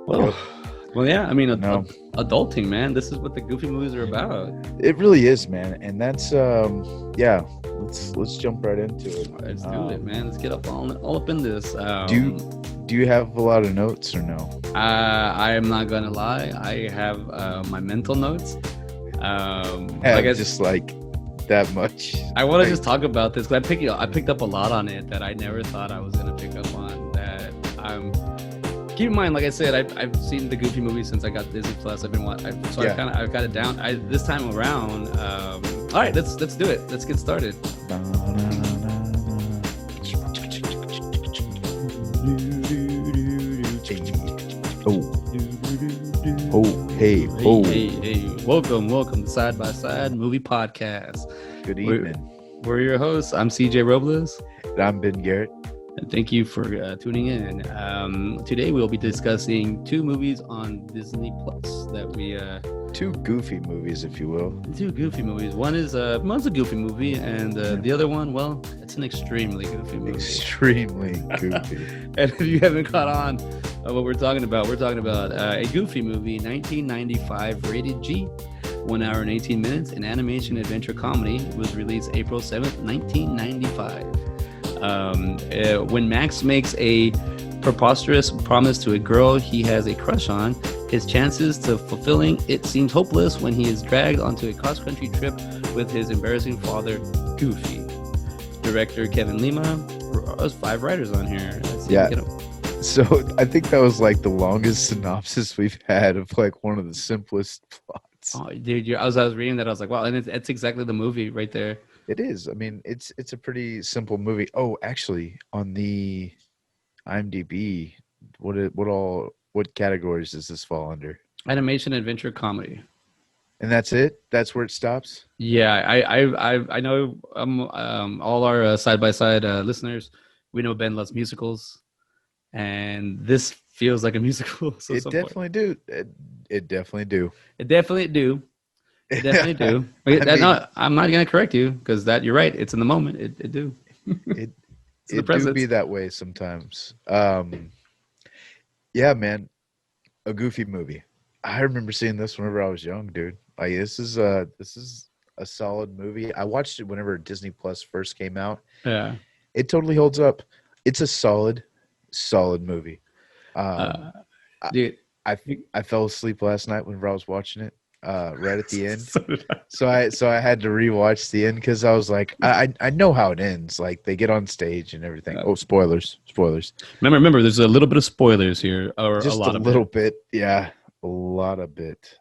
Well, well, yeah. I mean, No, adulting, man. This is what the Goofy movies are about. it really is, man. And that's yeah. Let's jump right into it. Let's do it, man. Let's get all up in this. Do you have a lot of notes or no? I am not gonna lie. I have my mental notes. I guess just like that much. I want to just talk about this because I picked up a lot on it that I never thought I was gonna pick up on. That keep in mind, like I said, I've seen the Goofy movie since I got Disney Plus. I've been watching, so yeah. I've got it down. This time around. All right, let's do it. Let's get started. Hey. Welcome to Side by Side Movie Podcast. Good evening. We're your hosts. I'm CJ Robles. And I'm Ben Garrett. And thank you for tuning in. Today we'll be discussing two movies on Disney Plus that we two Goofy movies, if you will. Two Goofy movies. One's a Goofy movie, and the other one, well, it's an extremely Goofy movie. Extremely Goofy. And if you haven't caught on what we're talking about a Goofy movie, 1995, rated G, 1 hour and 18 minutes, an animation adventure comedy. It was released April 7th, 1995. When Max makes a preposterous promise to a girl he has a crush on, his chances to fulfilling it seems hopeless when he is dragged onto a cross-country trip with his embarrassing father, Goofy. Director Kevin Lima. There's 5 writers on here. Yeah. So I think that was like the longest synopsis we've had of like one of the simplest plots. Oh, dude, I was reading that. I was like, wow, and it's exactly the movie right there. It is. I mean, it's a pretty simple movie. Oh, actually, on the IMDb, what categories does this fall under? Animation, adventure, comedy. And that's it? That's where it stops? Yeah, I know. All our side by side listeners, we know Ben loves musicals, and this feels like a musical. So it definitely do. It definitely do. It definitely do. It definitely do. I'm not gonna correct you because you're right. It's in the moment. It do. It do be that way sometimes. Yeah, man. A Goofy movie. I remember seeing this whenever I was young, dude. Like this is a solid movie. I watched it whenever Disney Plus first came out. Yeah. It totally holds up. It's a solid movie. Dude, I fell asleep last night whenever I was watching it. Right at the end. So I had to rewatch the end because I was like, I know how it ends. Like they get on stage and everything. Oh, spoilers. Remember, there's a little bit of spoilers here, or just a lot of little bit. Yeah, a lot of bit.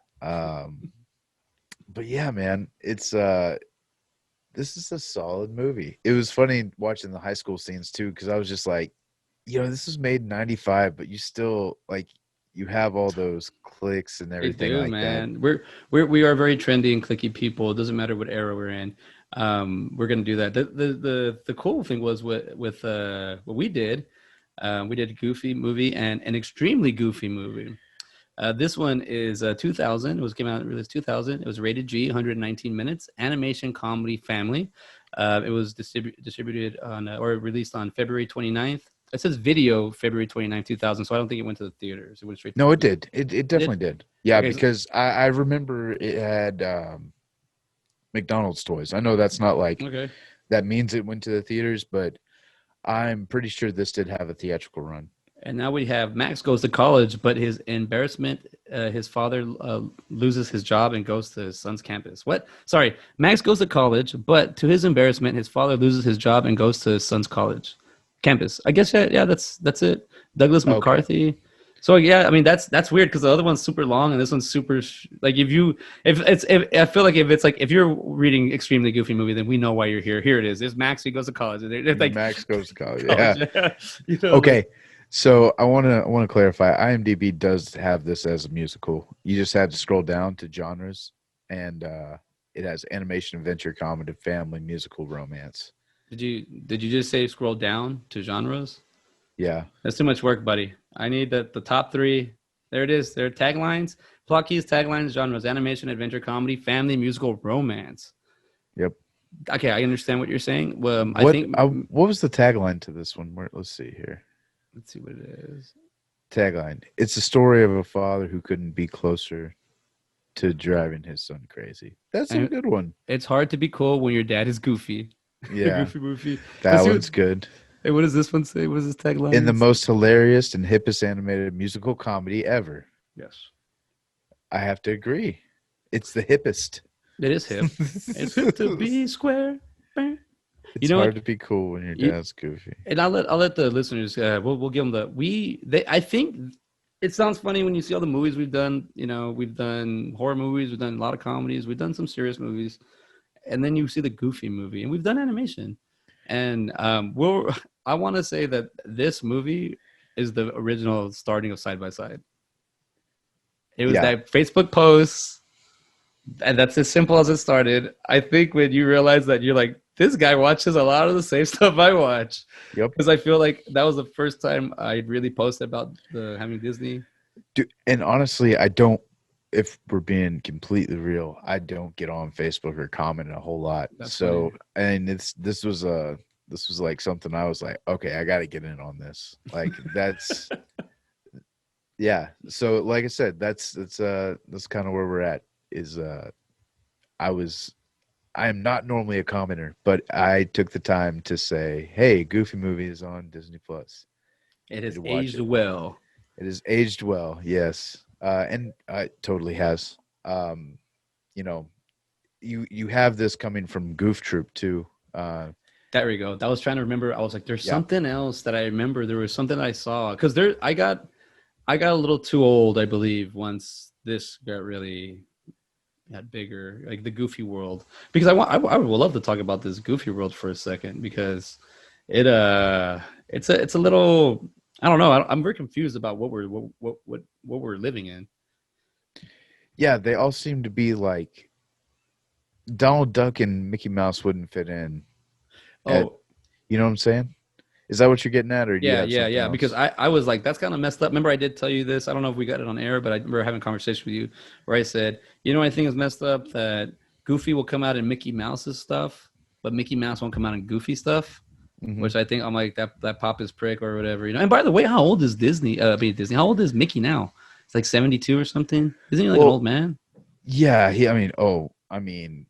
But yeah, man, it's this is a solid movie. It was funny watching the high school scenes too because I was just like, this was made in '95, but you still like. You have all those clicks and everything like man. that. We are very trendy and clicky people. It doesn't matter what era we're in. We're gonna do that. The cool thing was with what we did. We did a Goofy movie and an extremely Goofy movie. This one is 2000. It came out released 2000. It was rated G, 119 minutes. Animation comedy family. It was distributed on or released on February 29th. It says video February 29th, 2000, so I don't think it went to the theaters. It went straight to No, it did. It definitely did. Yeah, okay, because I remember it had McDonald's toys. I know that's not like that means it went to the theaters, but I'm pretty sure this did have a theatrical run. And now we have Max goes to college, but his embarrassment, his father loses his job and goes to his son's campus. What? Sorry, Max goes to college, but to his embarrassment, his father loses his job and goes to his son's college. Campus, I guess. Yeah, that's it. Douglas McCarthy. Okay. So yeah, I mean that's weird because the other one's super long and this one's super like I feel like if you're reading extremely Goofy movie, then we know why you're here. Here it is. There's Max. He goes to college. Like, Max goes to college. Yeah. Okay. So I want to clarify. IMDb does have this as a musical. You just had to scroll down to genres, and it has animation, adventure, comedy, family, musical, romance. Did you just say scroll down to genres? Yeah. That's too much work, buddy. I need the top 3. There it is. There are taglines, plot keys, taglines, genres, animation, adventure, comedy, family, musical, romance. Yep. Okay, I understand what you're saying. What was the tagline to this one? Let's see here. Let's see what it is. Tagline: It's the story of a father who couldn't be closer to driving his son crazy. That's a And good one. it's hard to be cool when your dad is goofy. The Yeah, Goofy movie. that Let's see what. one's good. Hey, what does this one say? What does this In tagline the say? most hilarious and hippest animated musical comedy ever. Yes. I have to agree. It's the hippest. It is hip. It's hip to be square. You It's know hard what? to be cool when your You, dad's goofy. and I'll let the listeners. We'll give them I think it sounds funny when you see all the movies we've done. You know, we've done horror movies, we've done a lot of comedies, we've done some serious movies, and then you see the Goofy movie, and we've done animation. And I want to say that this movie is the original starting of Side by Side. It was Yeah. that Facebook post, and that's as simple as it started. I think when you realize that you're like, this guy watches a lot of the same stuff I watch. Yep. Because I feel like that was the first time I really posted about having Disney. Dude, and honestly, I don't. If we're being completely real, I don't get on Facebook or comment a whole lot. That's so, funny. and this was like something I was like, okay, I got to get in on this. Like that's yeah. So, like I said, that's kind of where we're at. Is I am not normally a commenter, but I took the time to say, hey, Goofy movie is on Disney Plus. It has to watch aged it. well. It has aged well, yes, and it totally has. You know, you have this coming from Goof Troop too. There we go. I was trying to remember. I was like, there's Yeah. something else that I remember. There was something I saw because I got a little too old, I believe, once this got bigger, like the Goofy world. Because I would love to talk about this Goofy world for a second because it's a little, I don't know. I'm very confused about what we're living in. Yeah, they all seem to be like Donald Duck and Mickey Mouse wouldn't fit in. Oh, You know what I'm saying? Is that what you're getting at, or do you have something else? Because I was like, that's kind of messed up. Remember, I did tell you this. I don't know if we got it on air, but I remember having a conversation with you where I said, you know, I think is messed up that Goofy will come out in Mickey Mouse's stuff, but Mickey Mouse won't come out in Goofy stuff. Mhm. Which I think I'm like that pop is prick or whatever, you know. And by the way, how old is Disney? Disney. How old is Mickey now? It's like 72 or something. Isn't he like an old man? Yeah, I mean,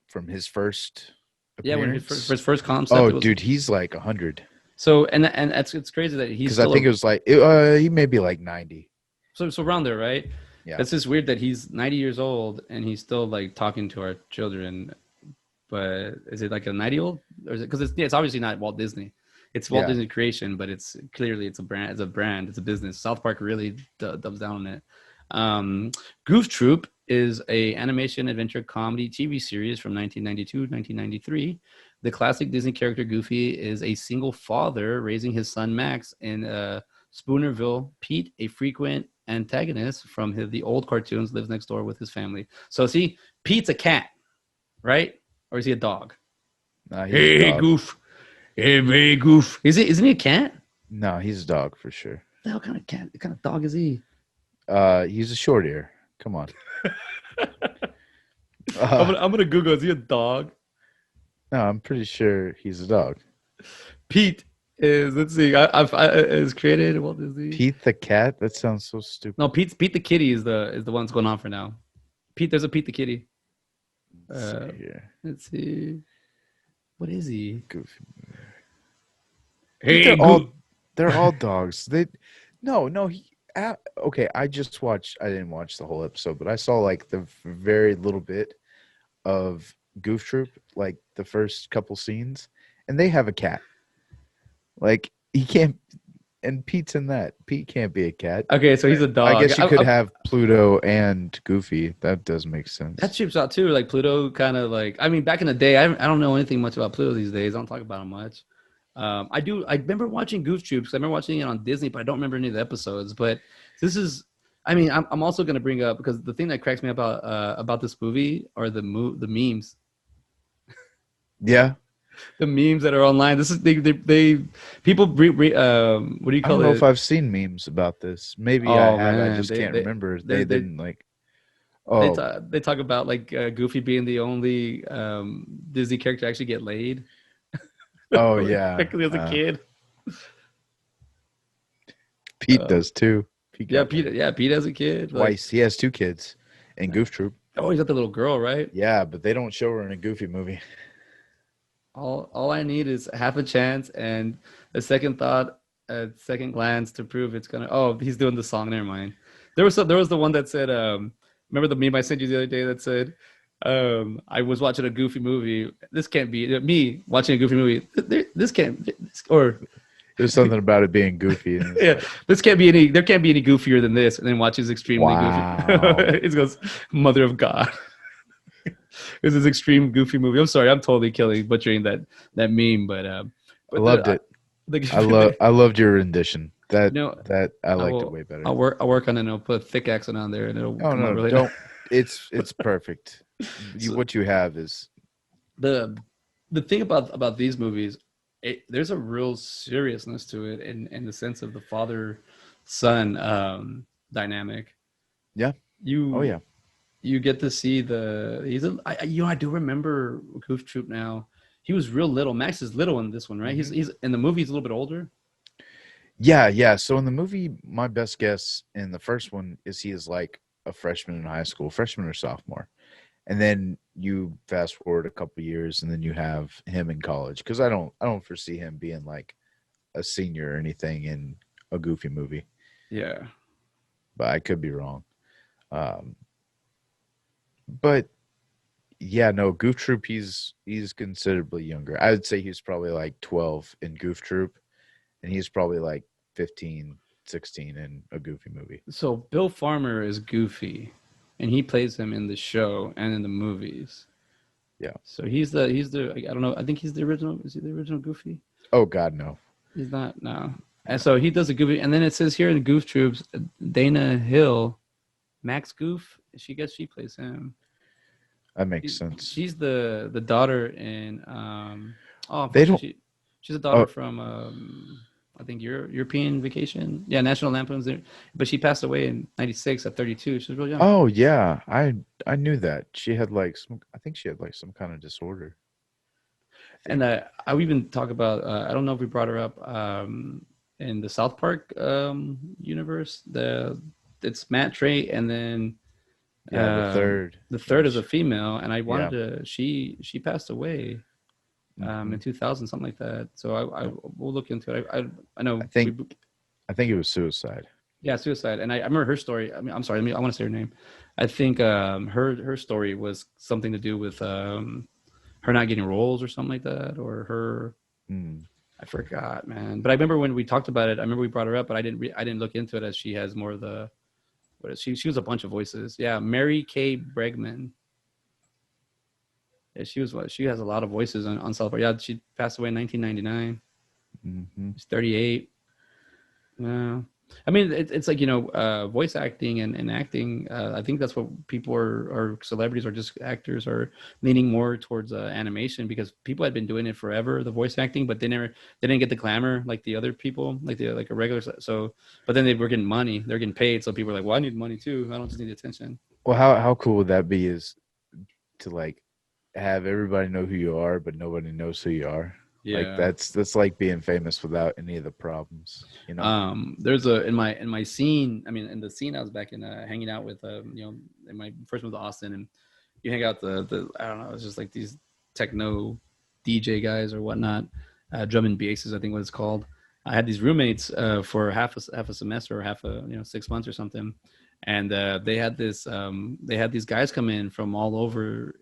from his first Yeah, when appearance? his first concept. Dude, he's like 100. So and it's crazy that he's Because I still think it was like he may be like 90. so around there, right? Yeah. It's just weird that he's 90 years old and he's still like talking to our children. But is it like a 90-year-old, or is it because it's obviously not Walt Disney? It's Walt Disney creation, but it's clearly it's a brand. It's a business. South Park really dubs down on it. Goof Troop is a animation adventure comedy TV series from 1992 1993. The classic Disney character Goofy is a single father raising his son Max in Spoonerville. Pete, a frequent antagonist from the old cartoons, lives next door with his family. So see, Pete's a cat, right? Or is he a dog? Hey, Goof. Hey, Goof. Isn't he a cat? No, he's a dog for sure. What the hell kind of cat? What kind of dog is he? He's a short ear. Come on. I'm gonna Google. Is he a dog? No, I'm pretty sure he's a dog. Pete is. Let's see. Is created Walt Disney. Pete the cat. That sounds so stupid. No, Pete the kitty is the one that's going on for now. Pete, there's a Pete the kitty. Let's see here. Let's see. What is he? Goofy. Hey, they're all dogs. Okay, I didn't watch the whole episode, but I saw like the very little bit of Goof Troop, like the first couple scenes, and they have a cat. Like he can't, and Pete's in that. Pete can't be a cat. Okay, so he's a dog. I guess you could have Pluto and Goofy. That does make sense. That trips out too. Like Pluto, kind of like. I mean, back in the day, I don't know anything much about Pluto these days. I don't talk about him much. I do. I remember watching Goof Troop because I remember watching it on Disney, but I don't remember any of the episodes. But this is. I mean, I'm also going to bring up because the thing that cracks me about this movie are the memes. Yeah. The memes that are online. This is they people what do you call it? I don't know if I've seen memes about this. Maybe I have. Man. I just can't remember. They didn't like. Oh, they talk about like Goofy being the only Disney character to actually get laid. Oh yeah, as a kid. Pete does too. Pete Yeah, got Pete. married Yeah, Pete has a kid. Like, twice. He has 2 kids in Goof Troop. oh, he's got the little girl, right? Yeah, but they don't show her in a Goofy movie. All I need is half a chance and a second thought, a second glance to prove it's gonna. Oh, he's doing the song. Never mind. There was the one that said, remember the meme I sent you the other day that said, I was watching a Goofy movie. This can't be me watching a Goofy movie. This can't, or There's something about it being goofy. And yeah, this can't be any. There can't be any goofier than this. And then watches extremely goofy. wow. It goes, Mother of God. This is extreme goofy movie. I'm sorry, I'm totally butchering that meme, but I loved it. The, I loved your rendition. That you know, that I liked it way better. I'll work on it. And I'll put a thick accent on there, and it'll Oh come out no, really don't. It's perfect. So- What you have is the thing about these movies, there's a real seriousness to it in the sense of the father son dynamic. Yeah. You oh yeah. you get to see I do remember Goof Troop now. He was real little. Max is little in this one, right? Mm-hmm. He's in the movie. He's a little bit older. Yeah. So in the movie, my best guess in the first one is he is like a freshman in high school, freshman or sophomore, and then you fast forward a couple years, and then you have him in college. Because I don't foresee him being like a senior or anything in a Goofy movie, Yeah. but I could be wrong. But yeah, no, Goof Troop, he's considerably younger. I would say he's probably like 12 in Goof Troop, and he's probably like 15, 16 in a Goofy movie. So Bill Farmer is Goofy, and he plays him in the show and in the movies. Yeah. So he's the I don't know. I think he's the original. Is he the original Goofy? Oh God, no. He's not. No. And so he does a Goofy, and then it says here in Goof Troops, Dana Hill, Max Goof. She plays him. That makes sense. She's the daughter in They don't- she's a daughter from I think European Vacation. Yeah, National Lampoon's there. But she passed away in 96 at 32. She was real young. Oh yeah, I knew that. She had like I think she had like some kind of disorder. And I would even talk about I don't know if we brought her up in the South Park universe. It's Matt Trey, and then Yeah, the third. the third is a female, and I wanted to. She passed away in 2000, something like that. So I we'll look into it. I know. I think it was suicide. Yeah, suicide. And I remember her story. I mean, I'm sorry. I want to say her name. I think her story was something to do with her not getting roles or something like that, or her. I forgot, man. But I remember when we talked about it. I remember we brought her up, but I didn't look into it as she has more of the. What is she? She was a bunch of voices. Yeah, Mary Kay Bregman. Yeah, she has a lot of voices on South Park. Yeah, she passed away in 1999. She's 38. Yeah. I mean, it's like, voice acting and acting. I think that's what people or celebrities or just actors are leaning more towards animation, because people had been doing it forever, the voice acting, but they didn't get the glamour like the other people, like a regular. So, but then they were getting money, they're getting paid. So people are like, well, I need money too. I don't just need attention. Well, how cool would that be? Is to like have everybody know who you are, but nobody knows who you are. Yeah. Like that's like being famous without any of the problems, There's in my scene, I mean, in the scene I was back in hanging out with in my first move to Austin, and you hang out the I don't know, it's just like these techno DJ guys or whatnot, drum and basses, I think what it's called. I had these roommates for half a semester or half a 6 months or something, and they had these guys come in from all over,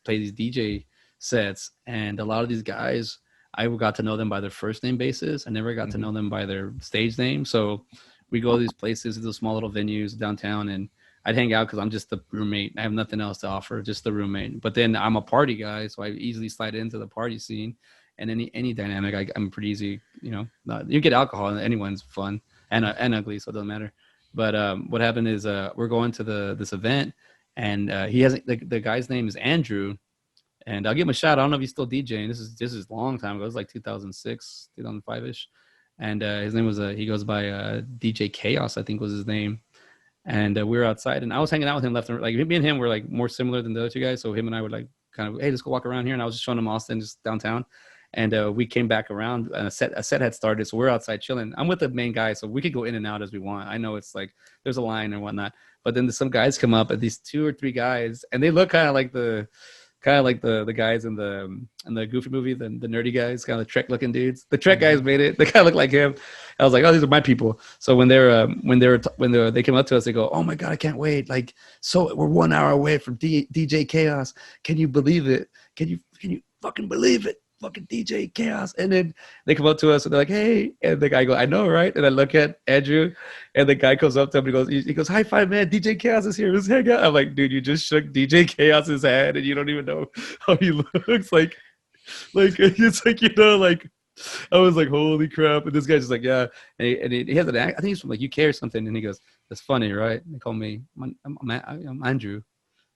play these DJ sets, and a lot of these guys, I got to know them by their first name basis. I never got to know them by their stage name. So we go to these places, these small little venues downtown, and I'd hang out because I'm just the roommate. I have nothing else to offer, just the roommate. But then I'm a party guy, so I easily slide into the party scene. And any dynamic, I'm pretty easy. You get alcohol, and anyone's fun and ugly, so it doesn't matter. But what happened is we're going to this event, and he has the guy's name is Andrew. And I'll give him a shout. I don't know if he's still DJing. This is a long time ago. It was like 2006, 2005-ish. And his name was he goes by DJ Chaos, I think was his name. And we were outside, and I was hanging out with him left and right. Like me and him were like more similar than the other two guys. So him and I would like kind of, hey, let's go walk around here. And I was just showing him Austin, just downtown. And we came back around, and a set had started, so we're outside chilling. I'm with the main guy, so we could go in and out as we want. I know it's like there's a line and whatnot, but then some guys come up, and these 2 or 3 guys, and they look kind of like the guys in the Goofy movie, the nerdy guys, kind of the Trek looking dudes. The Trek guys made it. They kind of look like him. I was like, oh, these are my people. So when they came up to us, they go, oh my god, I can't wait. Like, so we're 1 hour away from DJ Chaos. Can you believe it? Can you fucking believe it? Fucking DJ Chaos. And then they come up to us and they're like, hey, and the guy goes, I know, right? And I look at Andrew, and the guy comes up to him and he goes, high five, man, DJ Chaos is here, let's hang out. I'm like, dude, you just shook DJ Chaos's hand and you don't even know how he looks. Like it's like, like I was like, holy crap. And this guy's just like, yeah. And he has an act, I think he's from like UK or something, and he goes, that's funny, right? They call me I'm Andrew.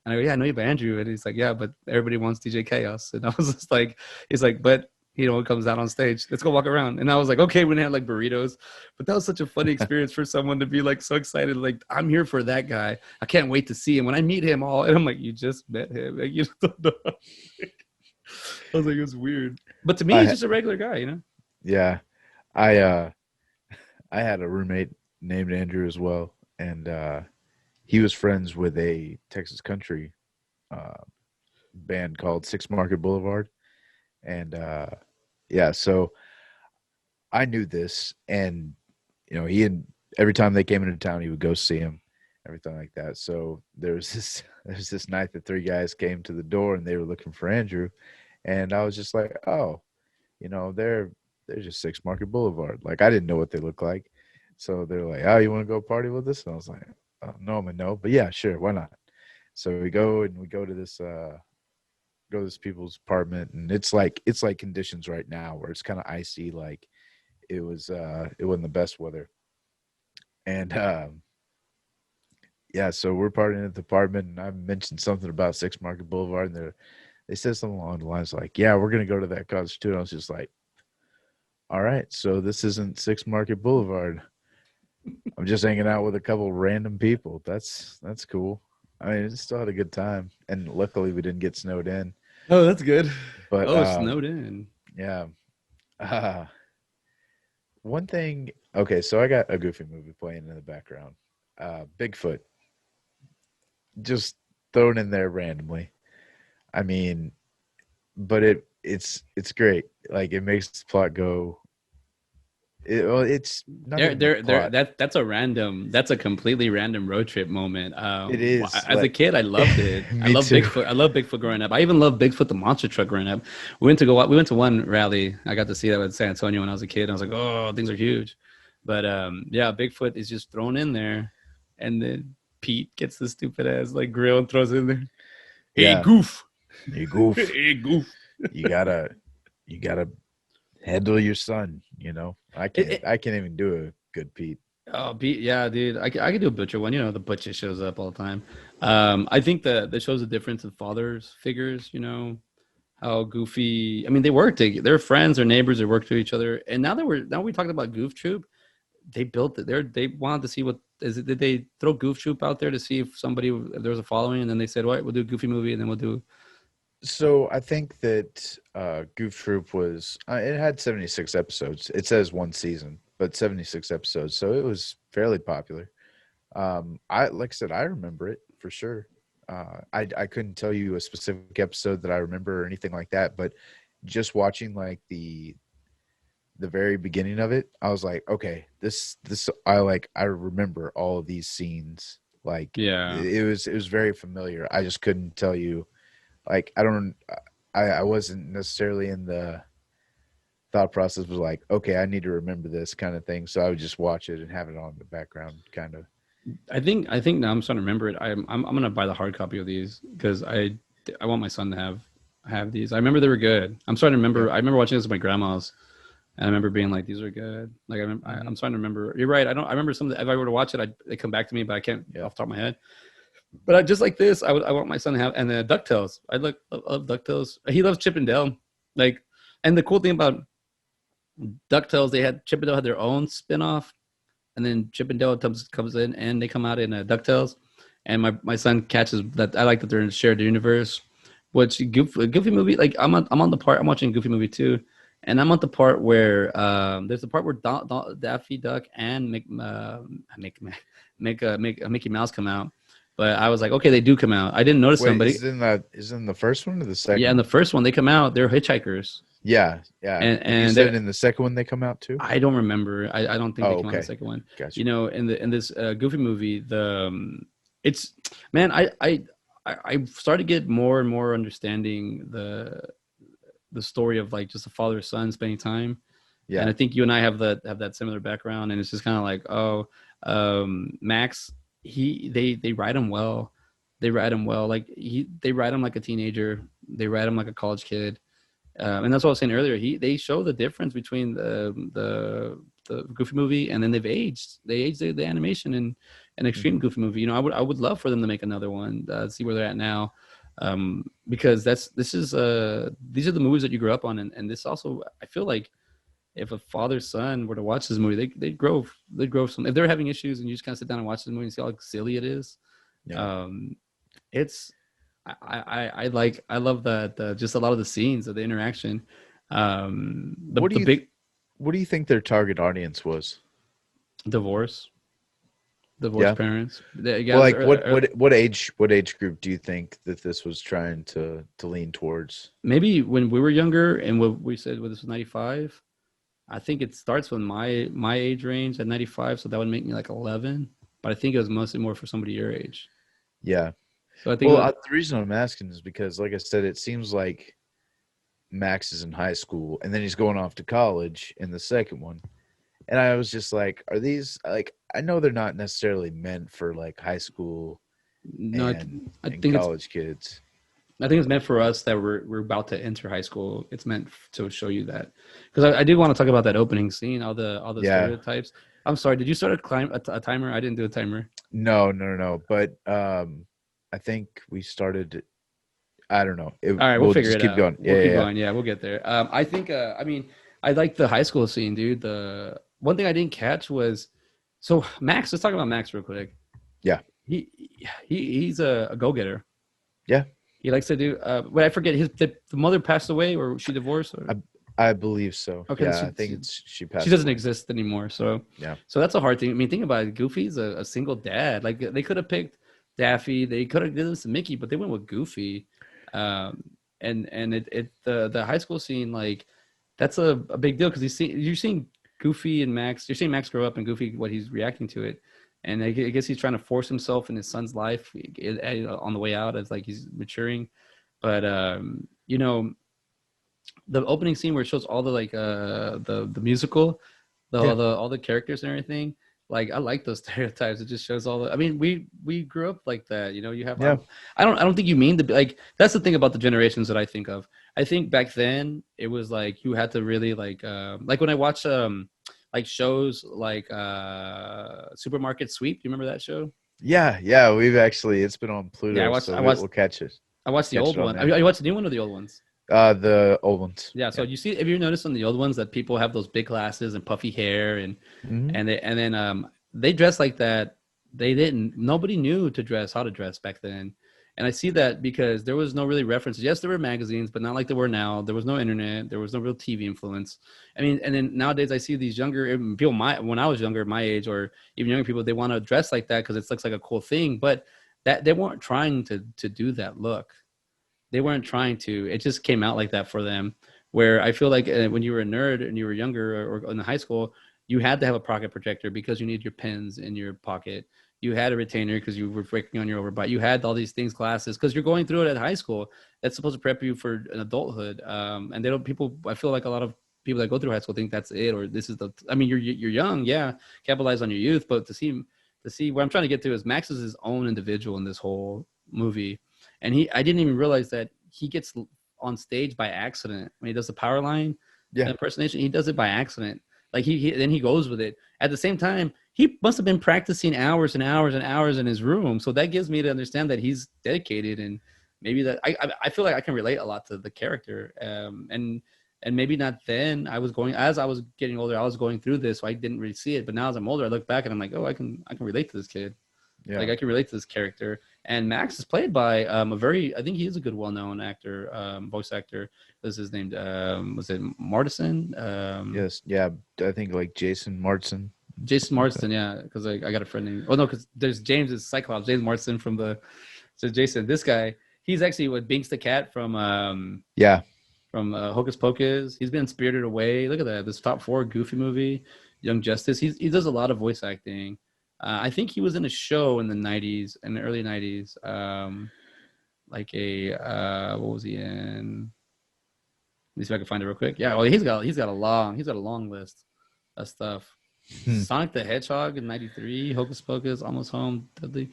And I go, yeah, I know you by Andrew. And he's like, yeah, but everybody wants DJ Chaos. And I was just like, he's like, but it comes out on stage. Let's go walk around. And I was like, okay, we're gonna have like burritos. But that was such a funny experience for someone to be like so excited. Like, I'm here for that guy. I can't wait to see him. When I meet him and I'm like, you just met him. Like, you don't know. I was like, it was weird. But to me, he's just a regular guy, Yeah. I had a roommate named Andrew as well. And he was friends with a Texas country band called Six Market Boulevard. And so I knew this, and every time they came into town, he would go see him, everything like that. So there was this night that 3 guys came to the door and they were looking for Andrew, and I was just like, oh, they're just Six Market Boulevard. Like, I didn't know what they looked like. So they're like, oh, you want to go party with us? And I was like, no, but yeah, sure, why not? So we go to this people's apartment, and it's like conditions right now where it's kind of icy. Like, it wasn't the best weather. And so we're partying at the apartment, and I mentioned something about Six Market Boulevard, and they said something along the lines like, yeah, we're gonna go to that concert too. And I was just like, all right, so this isn't Six Market Boulevard. I'm just hanging out with a couple random people. That's cool. I mean, it still had a good time, and luckily we didn't get snowed in. Oh, that's good. But snowed in. Yeah. One thing. Okay, so I got a Goofy movie playing in the background. Bigfoot, just thrown in there randomly. I mean, but it's great. Like, it makes the plot go. It's not that's a completely random road trip moment. It is. As a kid, I loved it. I love Bigfoot. I love Bigfoot growing up. I even loved Bigfoot the monster truck growing up. We went to one rally. I got to see that in San Antonio when I was a kid. I was like, oh, things are huge. But Bigfoot is just thrown in there, and then Pete gets the stupid ass like grill and throws it in there. Hey, Goof. Hey, Goof. Hey, Goof. You gotta handle your son. I can't even do a good Pete. Oh, Pete, yeah, dude. I could do a Butcher one. The Butcher shows up all the time. I think that shows the difference in fathers figures. How Goofy. I mean, they work together. They're friends. They're neighbors. They work to each other. And now we talked about Goof Troop. They built it. They wanted to see what is it. Did they throw Goof Troop out there to see if there was a following, and then they said, "What? We'll do a Goofy movie, and then we'll do." So I think that Goof Troop was it had 76 episodes. It says 1 season, but 76 episodes. So it was fairly popular. Like I said, I remember it for sure. I couldn't tell you a specific episode that I remember or anything like that, but just watching like the very beginning of it, I was like, okay, this I remember all of these scenes. Like, yeah, it was very familiar. I just couldn't tell you. Like, I wasn't necessarily in the thought process was like, okay, I need to remember this kind of thing. So I would just watch it and have it on in the background, kind of. I think now I'm starting to remember it. I'm gonna buy the hard copy of these because I want my son to have these. I remember they were good. I'm starting to remember. I remember watching this with my grandma's, and I remember being like, these are good. Like, I'm starting to remember. You're right. I remember some. If I were to watch it, they come back to me, but I can't off the top of my head. But I just like this. I want my son to have, and DuckTales. I love DuckTales. He loves Chip and Dale. Like, and the cool thing about DuckTales, Chip and Dale had their own spinoff, and then Chip and Dale comes in, and they come out in DuckTales. And my son catches that. I like that they're in a shared universe. Which Goofy movie? Like, I'm watching Goofy movie too, and I'm at the part where there's the part where Daffy Duck and Mickey Mouse come out. But I was like, okay, they do come out. I didn't notice them, Wait, but is it in the first one or the yeah, second in the one? first one they come out. They're hitchhikers, Yeah, yeah. And you and said in the second one they come out too? I don't remember. I don't think they Oh, came out in the okay. second one. Gotcha. You know, in this Goofy movie, it's man, I started to get more and more understanding the story of like just a father son spending time, and Yeah. I think you and I have that similar background, and it's just kind of like, oh, Max, they write him well, they write him well, like they write him like a teenager, they write him like a college kid, and that's what I was saying earlier. They show the difference between the Goofy movie, and then they aged the animation in an extreme Hmm. Goofy movie. You know, I would love for them to make another one, see where they're at now, because these are the movies that you grew up on, and this also, I feel like if a father son were to watch this movie, they'd grow some. If they're having issues and you just kind of sit down and watch this movie and see how silly it is, Yeah. um, it's I love that just a lot of the scenes of the interaction. What do The you big what do you think their target audience was? divorce, divorced Yeah. parents. The Well, guys like what age group do you think that this was trying to lean towards? maybe when we were younger and what we said well, this was 95. I think it starts with my age range at 95, so that would make me like 11. But I think it was mostly more for somebody your age. Yeah. So I think it Well, was, the reason I'm asking is because, like I said, it seems like Max is in high school and then he's going off to college in the second one. And I was just like, are these like I know they're not necessarily meant for like high school no, I and think it's college kids. I think it's meant for us that we're about to enter high school. It's meant to show you that, because I do want to talk about that opening scene, all the Yeah. stereotypes. I'm sorry, did you start a timer? I didn't do a timer. No, no, no, no. But I think we started. I don't know. All right, we'll We'll figure just it keep out. going. Yeah, We'll keep yeah, going. Yeah, we'll get there. I think. I mean, I like the high school scene, dude. The one thing I didn't catch was, so Max. Let's talk about Max real quick. yeah, He he's a go getter. yeah. He likes to do. But I forget the mother passed away or she divorced or. I believe so. Okay, Yeah, I think she she passed doesn't away. exist anymore. So Yeah, that's a hard thing. I mean, think about it. Goofy's a single dad. Like they could have picked Daffy. They could have did this to Mickey, but they went with Goofy. Um, and the high school scene, like that's a big deal because you're seeing Goofy and Max. You're seeing Max grow up and Goofy what he's reacting to it. And I guess he's trying to force himself in his son's life on the way out as like he's maturing. But you know, the opening scene where it shows all the like the musical, yeah, all the characters and everything. Like I like those stereotypes. It just shows all the. I mean, we grew up like that. You know, you have. yeah, I don't think you mean to be like. That's the thing about the generations that I think of. I think back then it was like you had to really like when I watch like shows like Supermarket Sweep. Do you remember that show? yeah, yeah. We've actually it's been on Yeah, Pluto, so I watched we'll catch it. I watched the Catch old it on one. there. I watched the new one or the old ones. The old ones. Yeah, so Yeah. you see, if you notice on the old ones that people have those big glasses and puffy hair, Hmm. and then they dress like that. They didn't. Nobody knew how to dress back then, and I see that because there was no really references. Yes, there were magazines, but not like there were now. There was no internet. There was no real TV influence. I mean, and then nowadays I see these younger people. When I was younger, my age, or even younger people, they want to dress like that because it looks like a cool thing. But that they weren't trying to do that look. They weren't trying to. It just came out like that for them. Where I feel like when you were a nerd and you were younger or in high school, you had to have a pocket projector because you need your pens in your pocket. You had a retainer because you were working on your overbite. You had all these things, classes, because you're going through it at high school. That's supposed to prep you for an adulthood. And they don't. People. I feel like a lot of people that go through high school think that's it, or this is the. I mean, you're young, yeah. Capitalize on your youth, but to see what I'm trying to get to is Max is his own individual in this whole movie, and I didn't even realize that he gets on stage by accident when he does the power line Yeah, impersonation. He does it by accident. Like then he goes with it. At the same time, he must have been practicing hours and hours and hours in his room. So that gives me to understand that he's dedicated, and maybe that I feel like I can relate a lot to the character. And maybe not then. As I was getting older, I was going through this, so I didn't really see it. But now as I'm older, I look back and I'm like, oh, I can relate to this kid. yeah. Like I can relate to this character, And Max is played by I think he is a good, well-known actor, voice actor. What's his name? Was it Martison? Yes, yeah, I think like Jason Martson. Jason Marston, yeah, because I got a friend named. Oh no, because there's James is Cyclops. James Marston from the. So Jason, this guy, he's actually what Binks the cat Yeah, from Hocus Pocus. He's been Spirited Away. Look at that, this top four Goofy movie, Young Justice. He does a lot of voice acting. I think he was in a show in the '90s, in the early '90s, like a what was he in? Let me see if I can find it real quick. Yeah, well, he's got a long list of stuff. Sonic the Hedgehog in '93, Hocus Pocus, Almost Home, Dudley.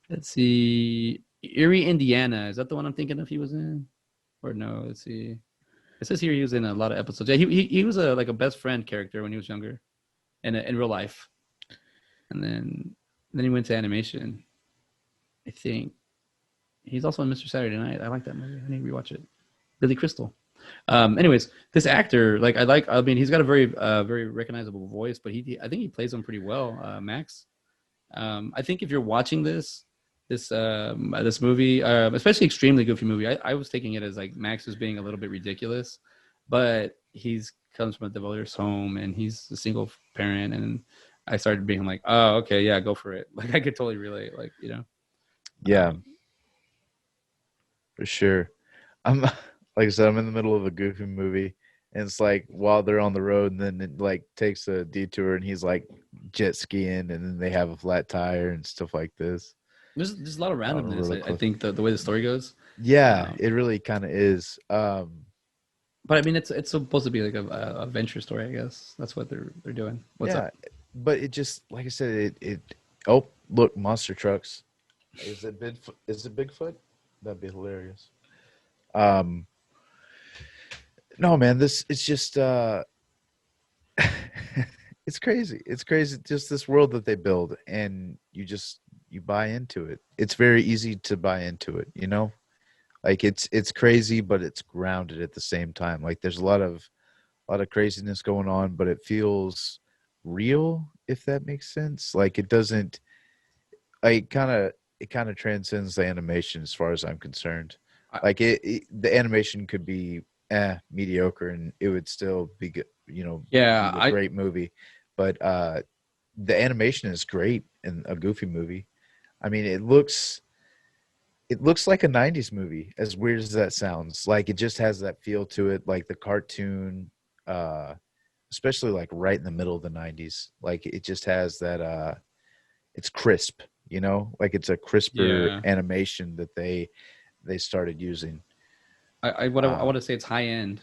Let's see, Erie, Indiana. Is that the one I'm thinking of? He was in, or no? Let's see. It says here he was in a lot of episodes. Yeah, he was like a best friend character when he was younger, in real life, and then he went to animation. I think he's also in Mr. Saturday Night. I like that movie. I need to rewatch it. Billy Crystal. Anyways, this actor, I mean, he's got a very recognizable voice, but I think he plays him pretty well, Max. I think if you're watching this movie, especially extremely goofy movie, I was taking it as like Max was being a little bit ridiculous, but he's comes from a divorce home and he's a single parent, and I started being like, oh, okay, yeah, go for it. Like I could totally relate, like, you know. Yeah, for sure. I'm like I said, I'm in the middle of a Goofy movie, and it's like while they're on the road, and then it like takes a detour, and he's like jet skiing, and then they have a flat tire and stuff like this. There's a lot of On a randomness. roller I think the way the story goes. Yeah, it really kind of is. But I mean, it's supposed to be like a adventure story, I guess. That's what they're doing. What's Yeah, up? but it just like I said, it. Oh, look, monster trucks. Is it Bigfoot? Is it Bigfoot? That'd be hilarious. Um, no, man, this it's just it's crazy. It's crazy. Just this world that they build, and you buy into it. It's very easy to buy into it. You know, like it's crazy, but it's grounded at the same time. Like there's a lot of craziness going on, but it feels real, if that makes sense. Like it doesn't. I kind of it kind of transcends the animation as far as I'm concerned. I, Like the animation could be mediocre and it would still be good, yeah, be a great movie. But the animation is great in a Goofy movie. I mean, it looks like a 90s movie, as weird as that sounds. Like it just has that feel to it, like the cartoon, uh especially like right in the middle of the 90s. Like it just has that it's crisp, like it's a crisper yeah. animation that they started using. I uh want to say it's high end.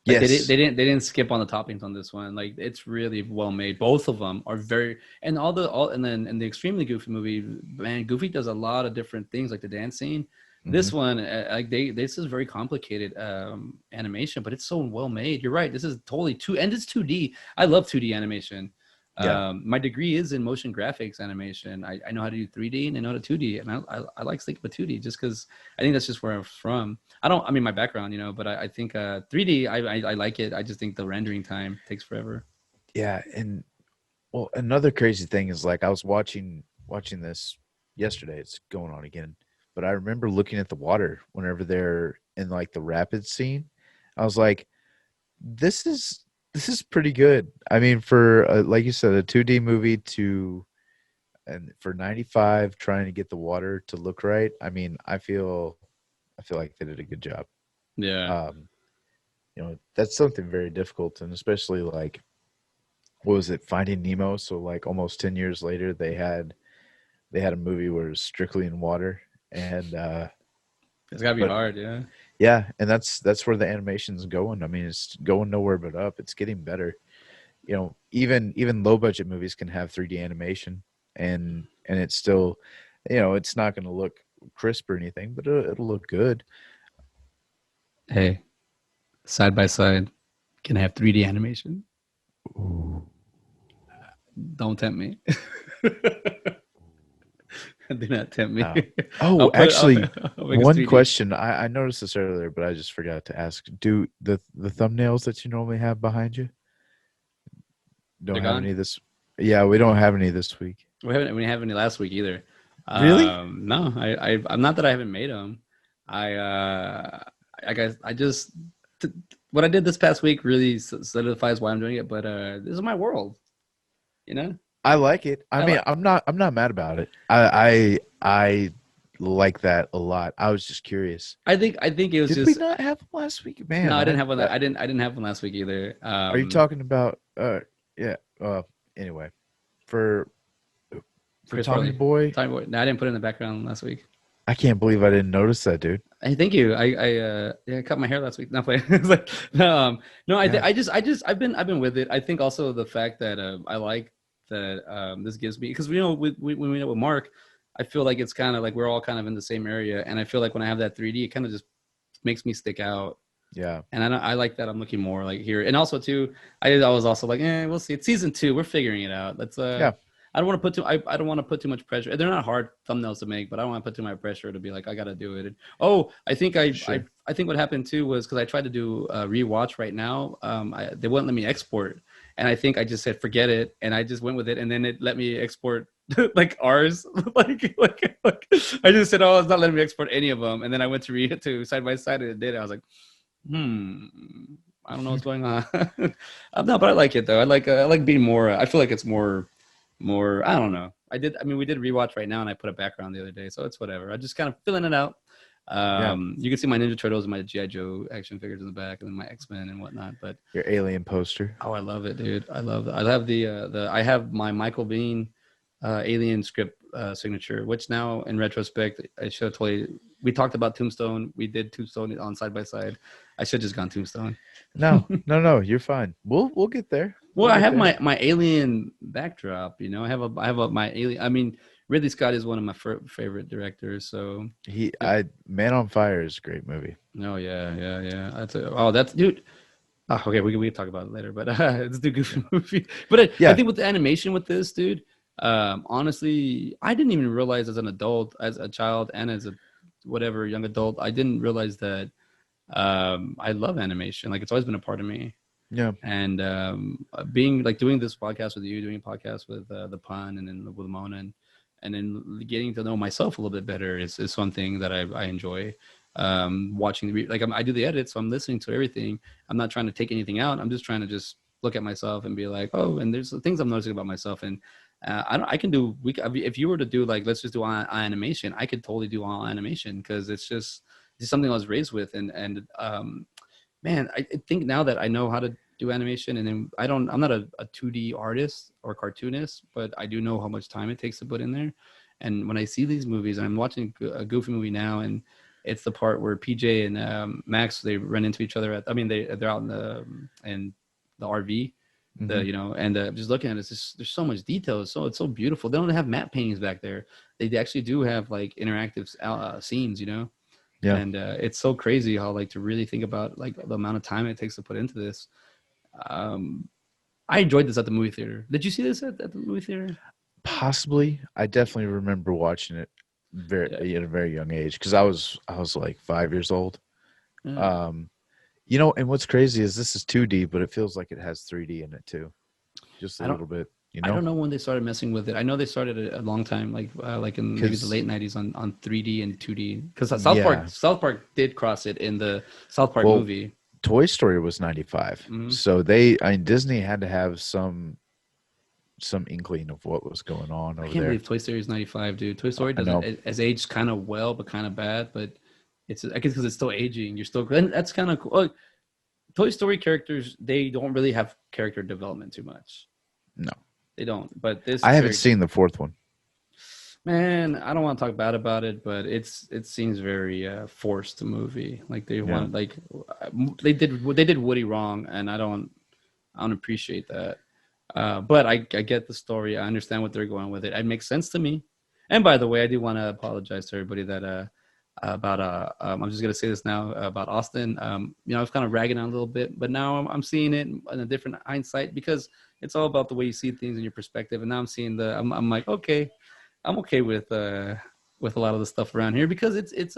Like yes. they didn't skip on the toppings on this one. Like it's really well made. Both of them are very, and all and then in the extremely Goofy movie, man, Goofy does a lot of different things like the dance scene. Hmm. This one, like this is very complicated animation, but it's so well made. You're right. This is totally and it's 2D. I love 2D animation. Yeah. My degree is in motion graphics animation. I know how to do 3D and I know how to 2D, and I like sticking with 2D just because I think that's just where I'm from. I mean, my background, but I think 3D, I like it. I just think the rendering time takes forever. Yeah, and well, another crazy thing is like I was watching this yesterday. It's going on again, but I remember looking at the water whenever they're in like the rapids scene. I was like, this is pretty good. I mean, for like you said, a 2D movie and for 95 trying to get the water to look right. I mean, I feel like they did a good job. Yeah. Um, that's something very difficult, and especially like what was it, Finding Nemo? So like almost 10 years later, they had a movie where it was strictly in water, and It's gotta be but hard. Yeah. yeah, and that's where the animation's going. I mean, it's going nowhere but up. It's getting better. Even low budget movies can have 3D animation, and it's still, it's not going to look crisp or anything, but it'll look good. Hey, side by side can have 3D animation. Ooh. Don't tempt me. Do not tempt me. No. Oh, actually, I'll make one 3D. question. I noticed this earlier, but I just forgot to ask. Do the thumbnails that you normally have behind you don't They're have gone. any this? Yeah, we don't have any this week. We didn't have any last week either. Really? No, I'm not that I haven't made them. I guess I just t- what I did this past week really solidifies why I'm doing it. But this is my world, you know. I like it. I I mean, like. I'm not mad about it. I like that a lot. I was just curious. I think it was Did we just not have them last week? no. Man, I didn't have one. that I didn't have one last week either. are you talking about yeah, anyway, for Chris Tommy Farley, Boy, Tommy Boy. No, I didn't put it in the background last week. I can't believe I didn't notice that, dude. Hey, thank you. I cut my hair last week. Not playing. It's like, no. Yeah. I've been with it. I think also the fact that I like that this gives me because when we know with Mark, I feel like it's kind of like we're all kind of in the same area, and I feel like when I have that 3D, it kind of just makes me stick out. Yeah. And I like that I'm looking more like here, and also too, I was also like, we'll see. It's season 2. We're figuring it out. Let's Yeah. I don't want to put too. I don't want to put too much pressure. They're not hard thumbnails to make, but I don't want to put too much pressure to be like I got to do it. And, I think Sure. I think what happened too was because I tried to do a rewatch right now. They wouldn't let me export, and I think I just said forget it, and I just went with it, and then it let me export like ours. like I just said, oh, it's not letting me export any of them, and then I went to read it to side by side, and it did. I was like, I don't know what's going on. No, but I like it though. I like being more. I feel like it's more. I don't know. I mean, we did rewatch right now, and I put a background the other day, so it's whatever. I just kind of filling it out. Yeah. You can see my Ninja Turtles and my GI Joe action figures in the back, and then my X-Men and whatnot. But Your alien poster. oh, I love it, dude. I love it. I have I have my Michael Biehn Alien script signature, which now in retrospect, I should have totally. We talked about Tombstone. We did Tombstone on side by side. I should have just gone Tombstone. No, you're fine. We'll get there. Well, I get have there. my Alien backdrop. You know, I have my Alien. I mean, Ridley Scott is one of my favorite directors. So Man on Fire is a great movie. oh yeah. That's dude. Oh, okay, we can talk about it later, but it's the goofy movie. But I think with the animation with this, dude, honestly, I didn't even realize as an adult, as a child, and as a whatever young adult, I didn't realize that I love animation. Like it's always been a part of me. Yeah. And being like doing this podcast with you, doing a podcast with the Pun, and then with Mona, and then getting to know myself a little bit better is something that I enjoy. Watching I do the edit, so I'm listening to everything. I'm not trying to take anything out. I'm just trying to just look at myself and be like, oh, and there's things I'm noticing about myself. And I can do if you were to do like let's just do animation, I could totally do all animation because it's just something I was raised with. And man, I think now that I know how to do animation, and then I'm not a 2D artist or cartoonist, but I do know how much time it takes to put in there. And when I see these movies, and I'm watching a Goofy movie now, and it's the part where PJ and Max, they run into each other they're out in the RV, and just looking at it, there's so much detail. It's so beautiful. They don't have matte paintings back there. They actually do have like interactive scenes, Yeah. And it's so crazy how like to really think about like the amount of time it takes to put into this. I enjoyed this at the movie theater. Did you see this at the movie theater? Possibly. I definitely remember watching it at a very young age because I was like 5 years old. Yeah. And what's crazy is this is 2D, but it feels like it has 3D in it too, just a little bit. I don't know when they started messing with it. I know they started a long time, like in maybe the late 90s on 3D and 2D. Because South Park did cross it in the South Park movie. Toy Story was 95, so Disney had to have some inkling of what was going on over there. I can't believe Toy Story is 95, dude. Toy Story has aged kind of well, but kind of bad. But it's I guess because it's still aging. You're still, and that's kind of cool. Toy Story characters, they don't really have character development too much. No, they don't. But this, I haven't seen the fourth one. Man, I don't want to talk bad about it, but it seems very forced movie. Like they want, like they did Woody wrong, and I don't appreciate that. But I get the story. I understand what they're going with it. It makes sense to me. And by the way, I do want to apologize to everybody that about I'm just gonna say this now about Austin. I was kind of ragging on a little bit, but now I'm seeing it in a different hindsight because it's all about the way you see things and your perspective. And now I'm seeing I'm like, okay, I'm okay with a lot of the stuff around here because it's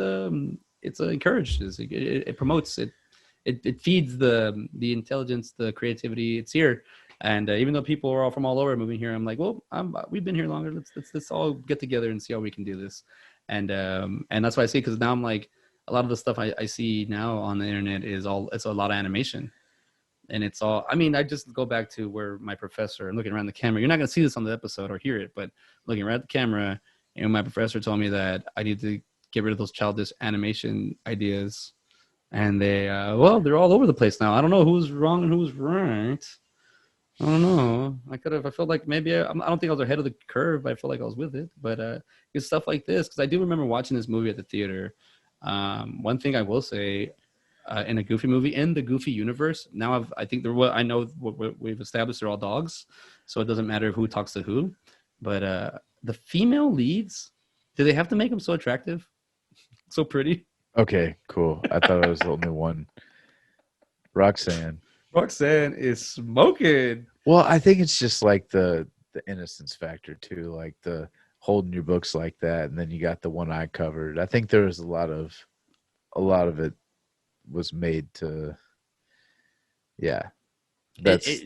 encourages, it promotes it feeds the intelligence, the creativity. It's here. And even though people are all from all over moving here, I'm like, well, we've been here longer. Let's all get together and see how we can do this. And that's why I see, because now I'm like, a lot of the stuff I see now on the internet it's a lot of animation, and it's all. I mean, I just go back to where my professor and looking around the camera. You're not gonna see this on the episode or hear it, but looking around at the camera, my professor told me that I need to get rid of those childish animation ideas, and they're all over the place now. I don't know who's wrong and who's right. I don't know. I felt like maybe I don't think I was ahead of the curve, but I felt like I was with it. But it's stuff like this, because I do remember watching this movie at the theater. One thing I will say, in a Goofy movie, in the Goofy universe, now I think I know what we've established, they're all dogs, so it doesn't matter who talks to who. But the female leads, do they have to make them so attractive, so pretty? Okay, cool. I thought I was the only one. Roxanne. Roxanne is smoking. Well, I think it's just like the innocence factor too, like the holding your books like that, and then you got the one eye covered. I think there was a lot of it was made to, yeah.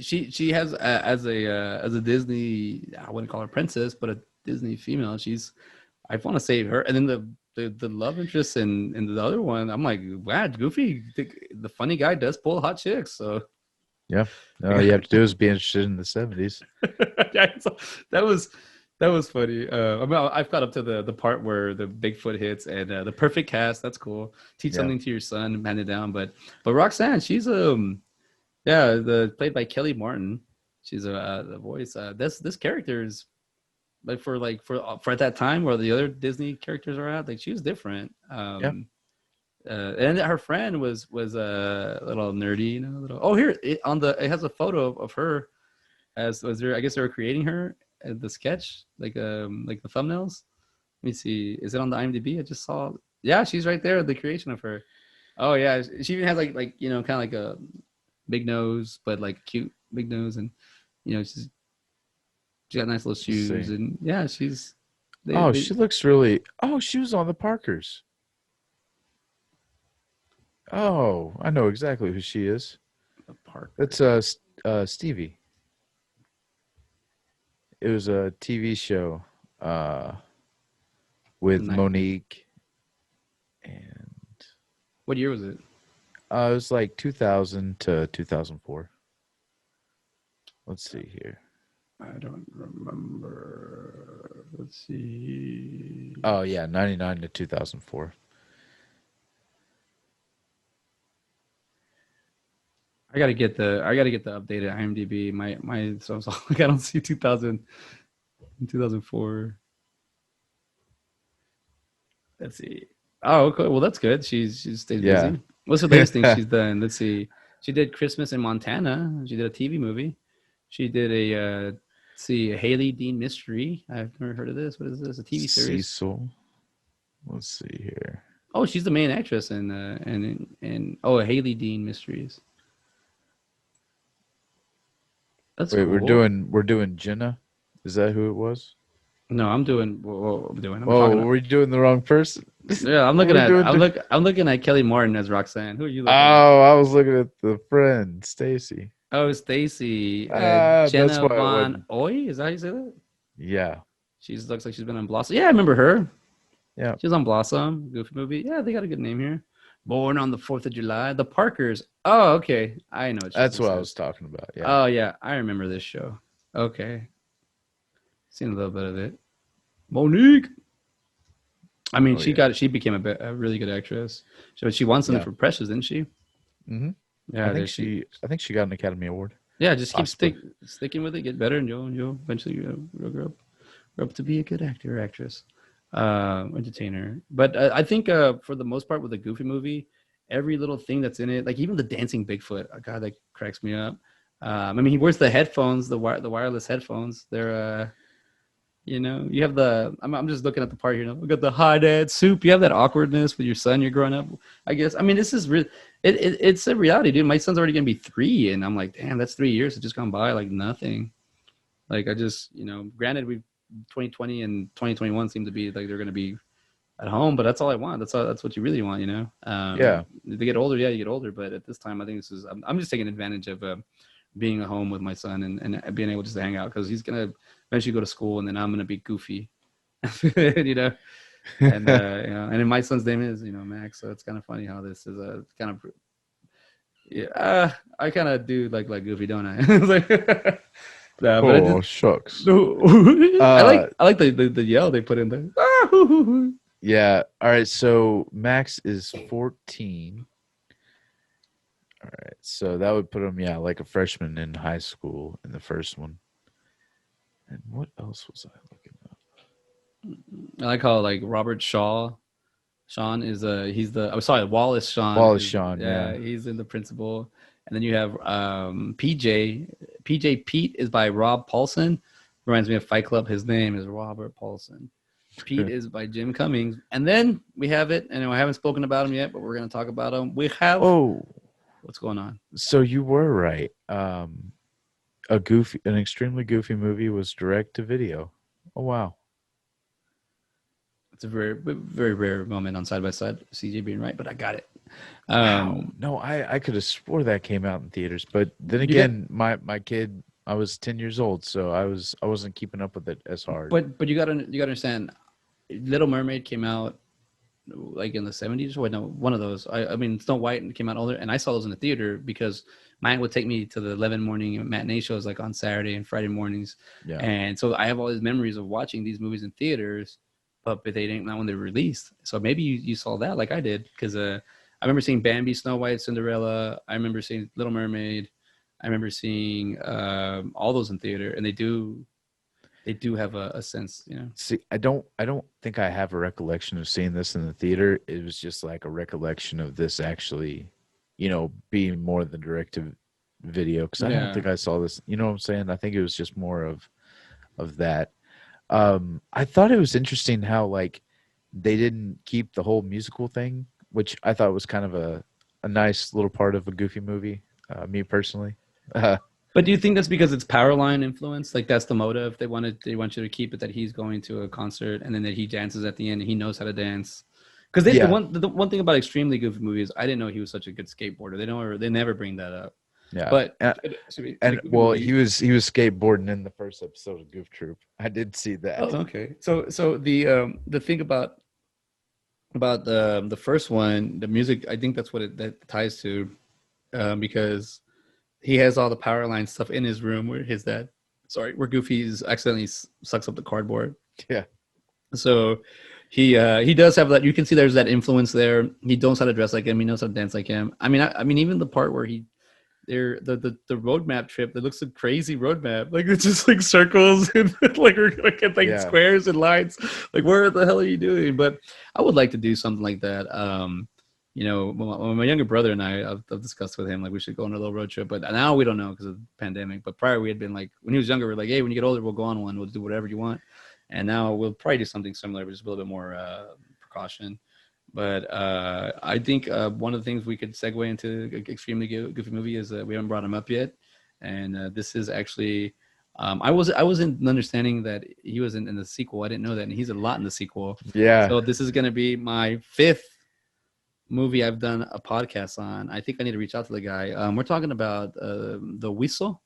She has as a Disney, I wouldn't call her princess, but a Disney female. I want to say her, and then the love interest in the other one. I'm like, wow, Goofy, the funny guy does pull hot chicks, so. Yeah, all you have to do is be interested in the 70s. Yeah, so that was funny. I've got up to the part where the Bigfoot hits, and the perfect cast. That's cool. Teach something to your son, hand it down. But Roxanne, she's played by Kelly Martin. She's the voice. This character is for at that time where the other Disney characters are at. Like, she was different. And her friend was a little nerdy, here it has a photo of her as was there. I guess they were creating her at the sketch, like the thumbnails. Let me see. Is it on the IMDb? I just saw. Yeah, she's right there. The creation of her. Oh yeah, she even has like kind of like a big nose, but like cute big nose, and she's got nice little shoes, and yeah, she's. She looks really. Oh, she was on the Parkers. Oh, I know exactly who she is. The Park. That's Stevie. It was a TV show with Monique. And what year was it? It was like 2000 to 2004. Let's see here. I don't remember. Let's see. Oh yeah, 99 to 2004. I gotta get the updated IMDb. So like I don't see 2004. Let's see. Oh, okay. Well, that's good. She's stayed busy. What's the latest thing she's done? Let's see. She did Christmas in Montana. She did a TV movie. She did a Haley Dean Mystery. I've never heard of this. What is this? A TV series? Cecil. Let's see here. Oh, she's the main actress in Haley Dean Mysteries. That's Wait, cool. we're doing Jenna. Is that who it was? No, I'm doing. What I'm doing? Were we doing the wrong person? Yeah, I'm looking at Kelly Martin as Roxanne. Who are you looking at? Oh, I was looking at the friend Stacy. Oh, Stacy. Jenna Von Oy. Is that how you say that? Yeah. She looks like she's been on Blossom. Yeah, I remember her. Yeah. She was on Blossom, Goofy movie. Yeah, they got a good name here. Born on the 4th of July. The Parkers. Oh, okay. I know. That's what I was talking about. Yeah. Oh, yeah. I remember this show. Okay. Seen a little bit of it. Monique. I mean, she became a really good actress. So she won something for Precious, didn't she? Mm-hmm. Yeah, I think she got an Academy Award. Yeah, just keep sticking with it, get better, and you'll eventually grow up to be a good actor or actress, entertainer. But I think for the most part with the Goofy movie, every little thing that's in it, like even the dancing Bigfoot, God, that cracks me up. I mean, he wears the headphones, the wireless headphones. They're you have I'm just looking at the part here. Look at the hot dad soup. You have that awkwardness with your son. You're growing up, I guess. I mean, this is real. It's a reality, dude. My son's already gonna be 3, and I'm like, damn, that's 3 years. It's just gone by like nothing. Like I just, granted, 2020 and 2021 seem to be like they're gonna be at home, but that's all I want. That's what you really want, Yeah. They get older, you get older, but at this time, I think I'm just taking advantage of being at home with my son and being able just to hang out because he's gonna eventually go to school and then I'm gonna be goofy, you know. And you know, and then my son's name is Max, so it's kind of funny how this is a kind of I kind of do like goofy, don't I? It's like, no, but Oh shucks. I like the yell they put in there. Yeah. All right. So Max is 14. All right. So that would put him, yeah, like a freshman in high school in the first one. And what else was I looking at? I like how like Robert Sean is he's the I'm sorry, Wallace Shawn. Wallace Shawn, yeah. He's in the principal. And then you have PJ Pete is by Rob Paulson. Reminds me of Fight Club. His name is Robert Paulson. Pete is by Jim Cummings. And then we have it, and I haven't spoken about him yet, but we're going to talk about him. We have what's going on? So you were right. An extremely goofy movie was direct to video. Oh wow. It's a very, very rare moment on Side by Side. CJ being right, but I got it. Wow. No, I could have swore that came out in theaters, but then again, my kid, I was 10 years old, so I wasn't keeping up with it as hard. But you gotta understand, Little Mermaid came out like in the 70s. Wait, no, one of those. I mean, Snow White came out older, and I saw those in the theater because my aunt would take me to the 11 morning matinee shows like on Saturday and Friday mornings. Yeah. And so I have all these memories of watching these movies in theaters, but they didn't not when they were released. So maybe you saw that like I did because I remember seeing Bambi, Snow White, Cinderella. I remember seeing Little Mermaid. I remember seeing all those in theater, and they do have a sense, See, I don't think I have a recollection of seeing this in the theater. It was just like a recollection of this actually, being more than direct to video because I don't think I saw this. You know what I'm saying? I think it was just more of that. I thought it was interesting how like they didn't keep the whole musical thing, which I thought was kind of a nice little part of a Goofy movie. Me personally. But do you think that's because it's Powerline influence? Like that's the motive. They want you to keep it that he's going to a concert and then that he dances at the end and he knows how to dance. Because the one thing about extremely Goofy movies, I didn't know he was such a good skateboarder. They never bring that up. Yeah, but he was skateboarding in the first episode of Goof Troop. I did see that. Oh, okay. So the thing about the first one, the music, I think that's what that ties to, because he has all the Powerline stuff in his room where Goofy accidentally sucks up the cardboard. Yeah. So he does have that. You can see there's that influence there. He knows how to dress like him. He knows how to dance like him. I mean, even the part where the roadmap trip that looks a crazy roadmap, like it's just like circles and like squares and lines. Like where the hell are you doing? But I would like to do something like that. My younger brother and I've discussed with him like we should go on a little road trip, but now we don't know because of the pandemic. But prior we had been like when he was younger, we're like, hey, when you get older, we'll go on one. We'll do whatever you want. And now we'll probably do something similar, but just a little bit more precaution. But I think one of the things we could segue into extremely Goofy movie is we haven't brought him up yet, and this is actually I wasn't understanding that he was in the sequel. I didn't know that, and he's a lot in the sequel. Yeah. So this is going to be my 5th movie I've done a podcast on. I think I need to reach out to the guy. We're talking about The Weasel.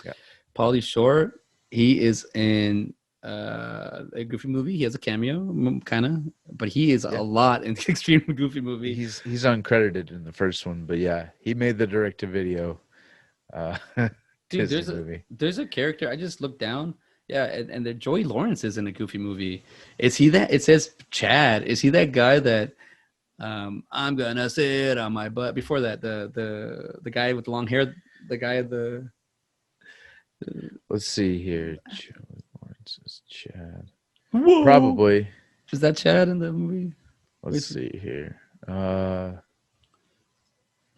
Yeah. Pauly Shore. He is in a Goofy movie. He has a cameo, kind of, but he is a lot in the extreme Goofy movie. He's uncredited in the first one, but yeah, he made the direct-to-video. Dude, there's a character. I just looked down. Yeah, and the Joey Lawrence is in a Goofy movie. Is he that? It says Chad. Is he that guy that? I'm gonna sit on my butt. Before that, the guy with the long hair, the guy at the. Let's see here. Joey Lawrence is Chad. Whoa. Probably. Is that Chad in the movie? Let's see here.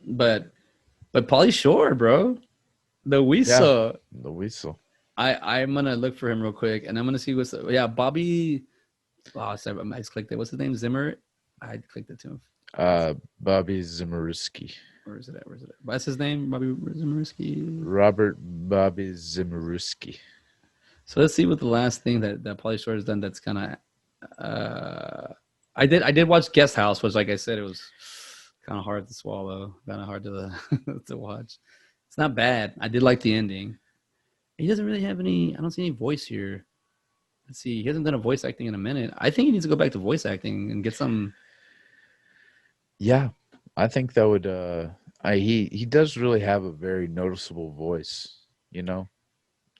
But Pauly Shore, bro, the Weasel. Yeah, the Weasel. I'm gonna look for him real quick, and I'm gonna see Bobby. Oh, sorry, I just clicked it. What's his name? Zimmer. I clicked it to him. Bobby Zimmerowski. Where is it at? What's his name? Bobby Zimmerowski. Robert Bobby Zimmerowski. So let's see what the last thing that Pauly Shore has done. That's kind of. I did watch Guest House, which, like I said, it was kind of hard to swallow, kind of hard to to watch. It's not bad. I did like the ending. He doesn't really have any. I don't see any voice here. Let's see. He hasn't done a voice acting in a minute. I think he needs to go back to voice acting and get some. Yeah, I think that would. He does really have a very noticeable voice. You know.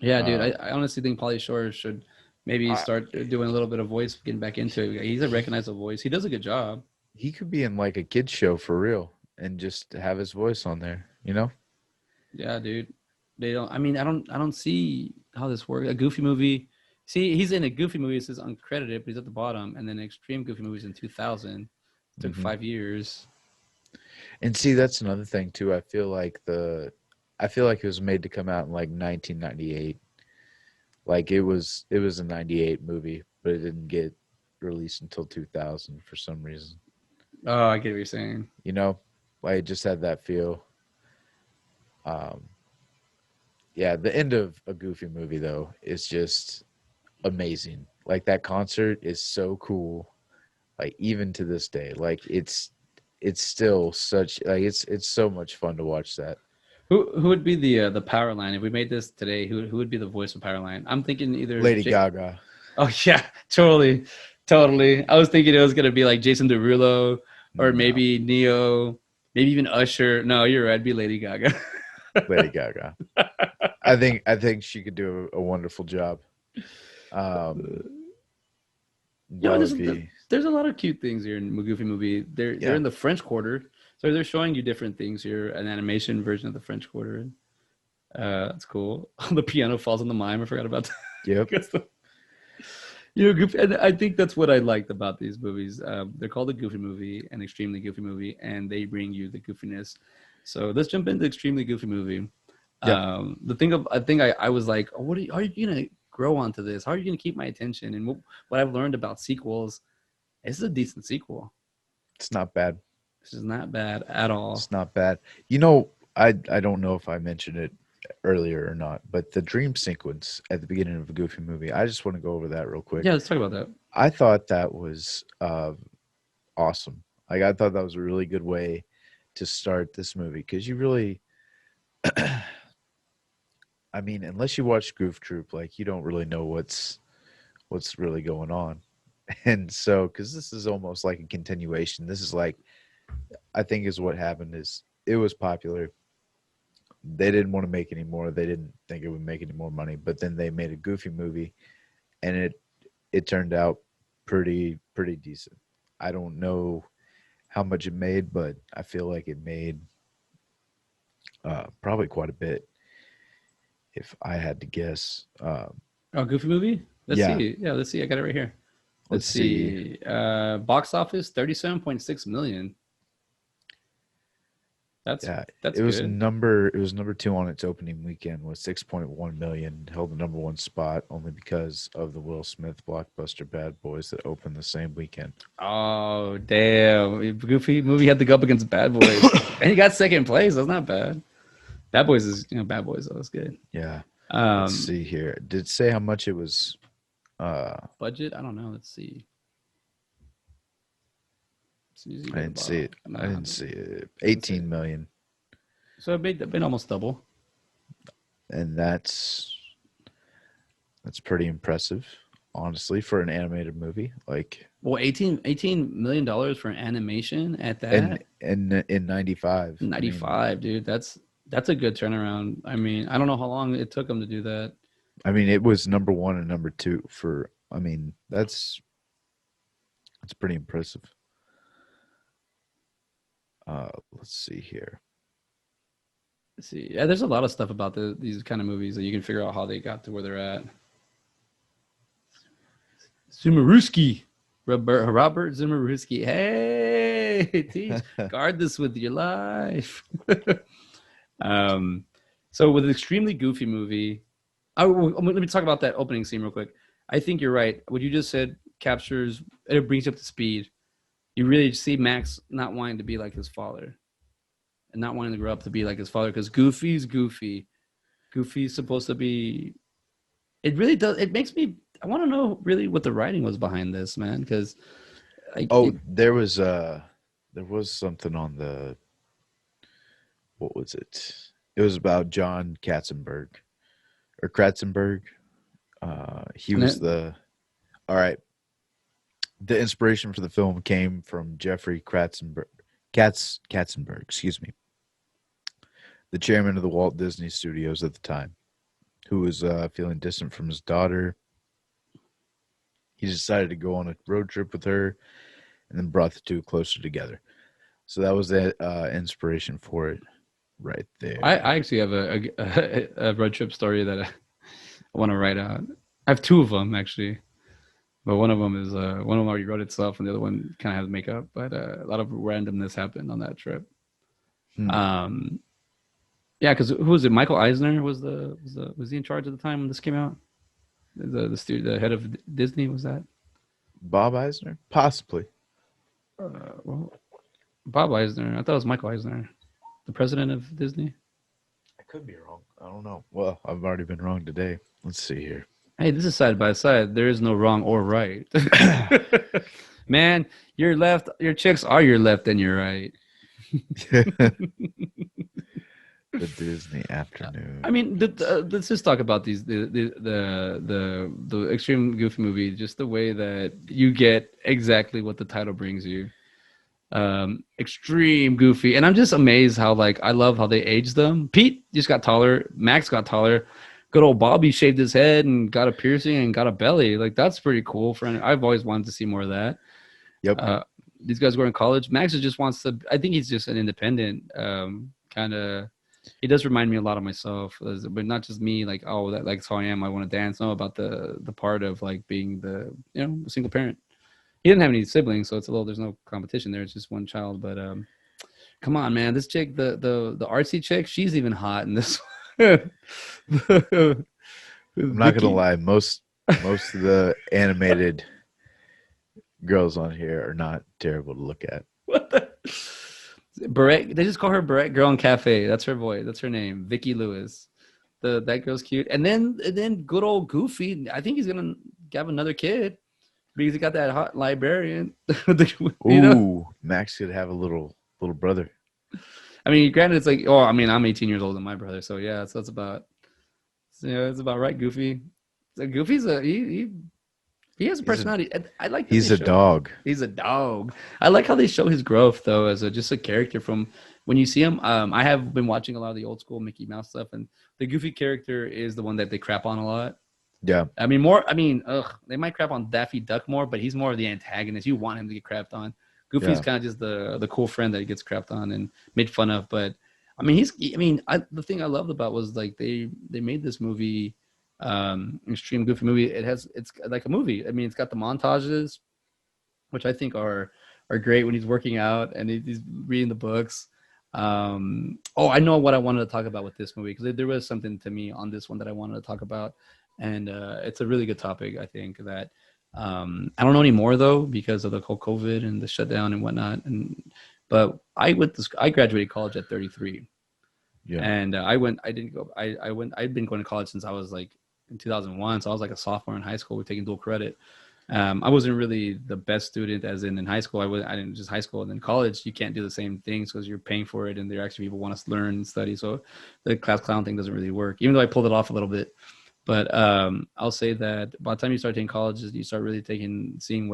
Yeah, dude. I, Um, I honestly think Pauly Shore should maybe I, start doing a little bit of voice, getting back into it. He's a recognizable voice. He does a good job. he could be in like a kids show for real and just have his voice on there. You know. Yeah, dude. They don't. I mean, I don't see how this works. A Goofy movie. See, he's in a Goofy movie. It says uncredited, but he's at the bottom. And then Extreme Goofy movies in 2000. It took Hmm. 5 years. And see, that's another thing too. I feel like it was made to come out in like 1998. Like it was a 98 movie, but it didn't get released until 2000 for some reason. Oh, I get what you're saying. You know, like it just had that feel. Um, yeah, the end of a Goofy movie though is just amazing. Like that concert is so cool. Like even to this day, like it's still such like it's so much fun to watch that. Who would be the power line if we made this today? Who would be the voice of power line? I'm thinking either. Lady Gaga. Oh yeah, totally, totally. I was thinking it was gonna be like Jason Derulo or No, maybe Neo, maybe even Usher. No, you're right. It'd be Lady Gaga. Lady Gaga. I think she could do a wonderful job. Um, Yeah, that would be there's a lot of cute things here in the Goofy movie. They're yeah. in the French Quarter, so they're showing you different things here. An animation version of the French Quarter. That's cool. The piano falls on the mime. I forgot about Yep. that. Goofy, and I think that's what I liked about these movies. They're called a Goofy movie, an extremely Goofy movie, and they bring you the goofiness. So let's jump into extremely Goofy movie. Yeah. I think I was like, oh, how are you gonna grow onto this? How are you gonna keep my attention? And what I've learned about sequels, this is a decent sequel. It's not bad. This is not bad at all. It's not bad. You know, I don't know if I mentioned it earlier or not, but the dream sequence at the beginning of a Goofy movie, I just want to go over that real quick. Yeah, let's talk about that. I thought that was awesome. Like I thought that was a really good way to start this movie because you really I mean, unless you watch Goof Troop, like you don't really know what's really going on. And so cuz this is almost like a continuation. This is like I think is what happened is it was popular. They didn't want to make any more. They didn't think it would make any more money, but then they made a Goofy movie and it turned out pretty decent. I don't know how much it made, but I feel like it made probably quite a bit if I had to guess. Oh, Goofy movie. Let's Yeah, see. Yeah, let's see. I got it right here. let's Let's see. see. Box office 37.6 million. That's Yeah, that's good. it was number 2 on its opening weekend with 6.1 million, held the number 1 spot only because of the Will Smith blockbuster Bad Boys that opened the same weekend. Oh damn! Goofy movie had to go up against Bad Boys, and he got second place. That's not bad. Bad Boys is Bad Boys. That was good. Yeah. Let's Um, see here. Did it say how much it was budget? I don't know. Let's see. It's usually I at the didn't see bottom. it. I No, didn't see it. doesn't say 18 it. million. So it made almost double. And that's pretty impressive, honestly, for an animated movie. Like Well, $18 million for an animation at and that in 95. I mean, 95, dude. That's a good turnaround. I mean, I don't know how long it took them to do that. it was number 1 and number 2 for that's pretty impressive. Let's see here. Let's see, yeah, there's a lot of stuff about these kind of movies that you can figure out how they got to where they're at. Zumaruski, Robert Zumaruski. Hey, teach, guard this with your life. um, so with an extremely goofy movie, let me talk about that opening scene real quick. I think you're right. What you just said captures it, brings you up to speed. You really see Max not wanting to be like his father and not wanting to grow up to be like his father because Goofy's goofy. Goofy's supposed to be. It really does. It makes me. I want to know really what the writing was behind this, man. Because Oh, there was something on the what was it? It was about John Katzenberg or Kratzenberg. He And was it, the all right. The inspiration for the film came from Jeffrey Katzenberg, excuse me, the chairman of the Walt Disney Studios at the time, who was feeling distant from his daughter. He decided to go on a road trip with her, and then brought the two closer together. So that was the inspiration for it, right there. I actually have a road trip story that I want to write out. I have two of them actually, but one of them is one of them already wrote itself, and the other one kind of has makeup. But a lot of randomness happened on that trip. Hmm. Um, yeah, because who was it? Michael Eisner was he in charge at the time when this came out? The head of Disney was that? Bob Eisner, possibly. Well, Bob Eisner. I thought it was Michael Eisner, the president of Disney. I could be wrong. I don't know. Well, I've already been wrong today. Let's see here. Hey, this is side by side. There is no wrong or right. Man, your left, your chicks are your left and your right. The Disney afternoon. I mean, let's just talk about these the extreme goofy movie. Just the way that you get exactly what the title brings you. Extreme goofy, and I'm just amazed how like I love how they aged them. Pete just got taller. Max got taller. Good old Bobby shaved his head and got a piercing and got a belly. Like that's pretty cool. I've always wanted to see more of that. Yep. These guys going to college. Max just wants to. I think he's just an independent kind of. He does remind me a lot of myself, but not just me. Like, oh, that's how I am. I want to dance. No, about the part of like being a single parent. He didn't have any siblings, so there's no competition there. It's just one child. But come on, man, this chick, the artsy chick, she's even hot in this. I'm not gonna lie. Most of the animated girls on here are not terrible to look at. What the? Barrett, they just call her Barrett Girl in Cafe. That's her voice. That's her name, Vicky Lewis. That girl's cute. And then good old Goofy. I think he's gonna have another kid because he got that hot librarian. Ooh, Max could have a little brother. I mean, granted, it's like, oh, I mean, I'm 18 years older than my brother, so yeah, so it's about, it's about right. Goofy, so Goofy's he has a personality. I like. He's a dog. He's a dog. I like how they show his growth though, as just a character from when you see him. I have been watching a lot of the old school Mickey Mouse stuff, and the Goofy character is the one that they crap on a lot. Yeah. I mean, they might crap on Daffy Duck more, but he's more of the antagonist. You want him to get crapped on. Goofy's kind of just the cool friend that he gets crapped on and made fun of. But I mean, the thing I loved about was like they made this movie, extreme goofy movie. It's like a movie. I mean, it's got the montages, which I think are great when he's working out and he's reading the books. I know what I wanted to talk about with this movie because there was something to me on this one that I wanted to talk about, and it's a really good topic. I think that. I don't know anymore though because of the whole COVID and the shutdown and whatnot. But I graduated college at 33. Yeah. And I'd been going to college since I was like in 2001. So I was like a sophomore in high school. We're taking dual credit. I wasn't really the best student as in high school. I didn't just high school and then college. You can't do the same things because you're paying for it. And there actually people want us to learn and study. So the class clown thing doesn't really work, even though I pulled it off a little bit. But I'll say that by the time you start taking colleges, you start really seeing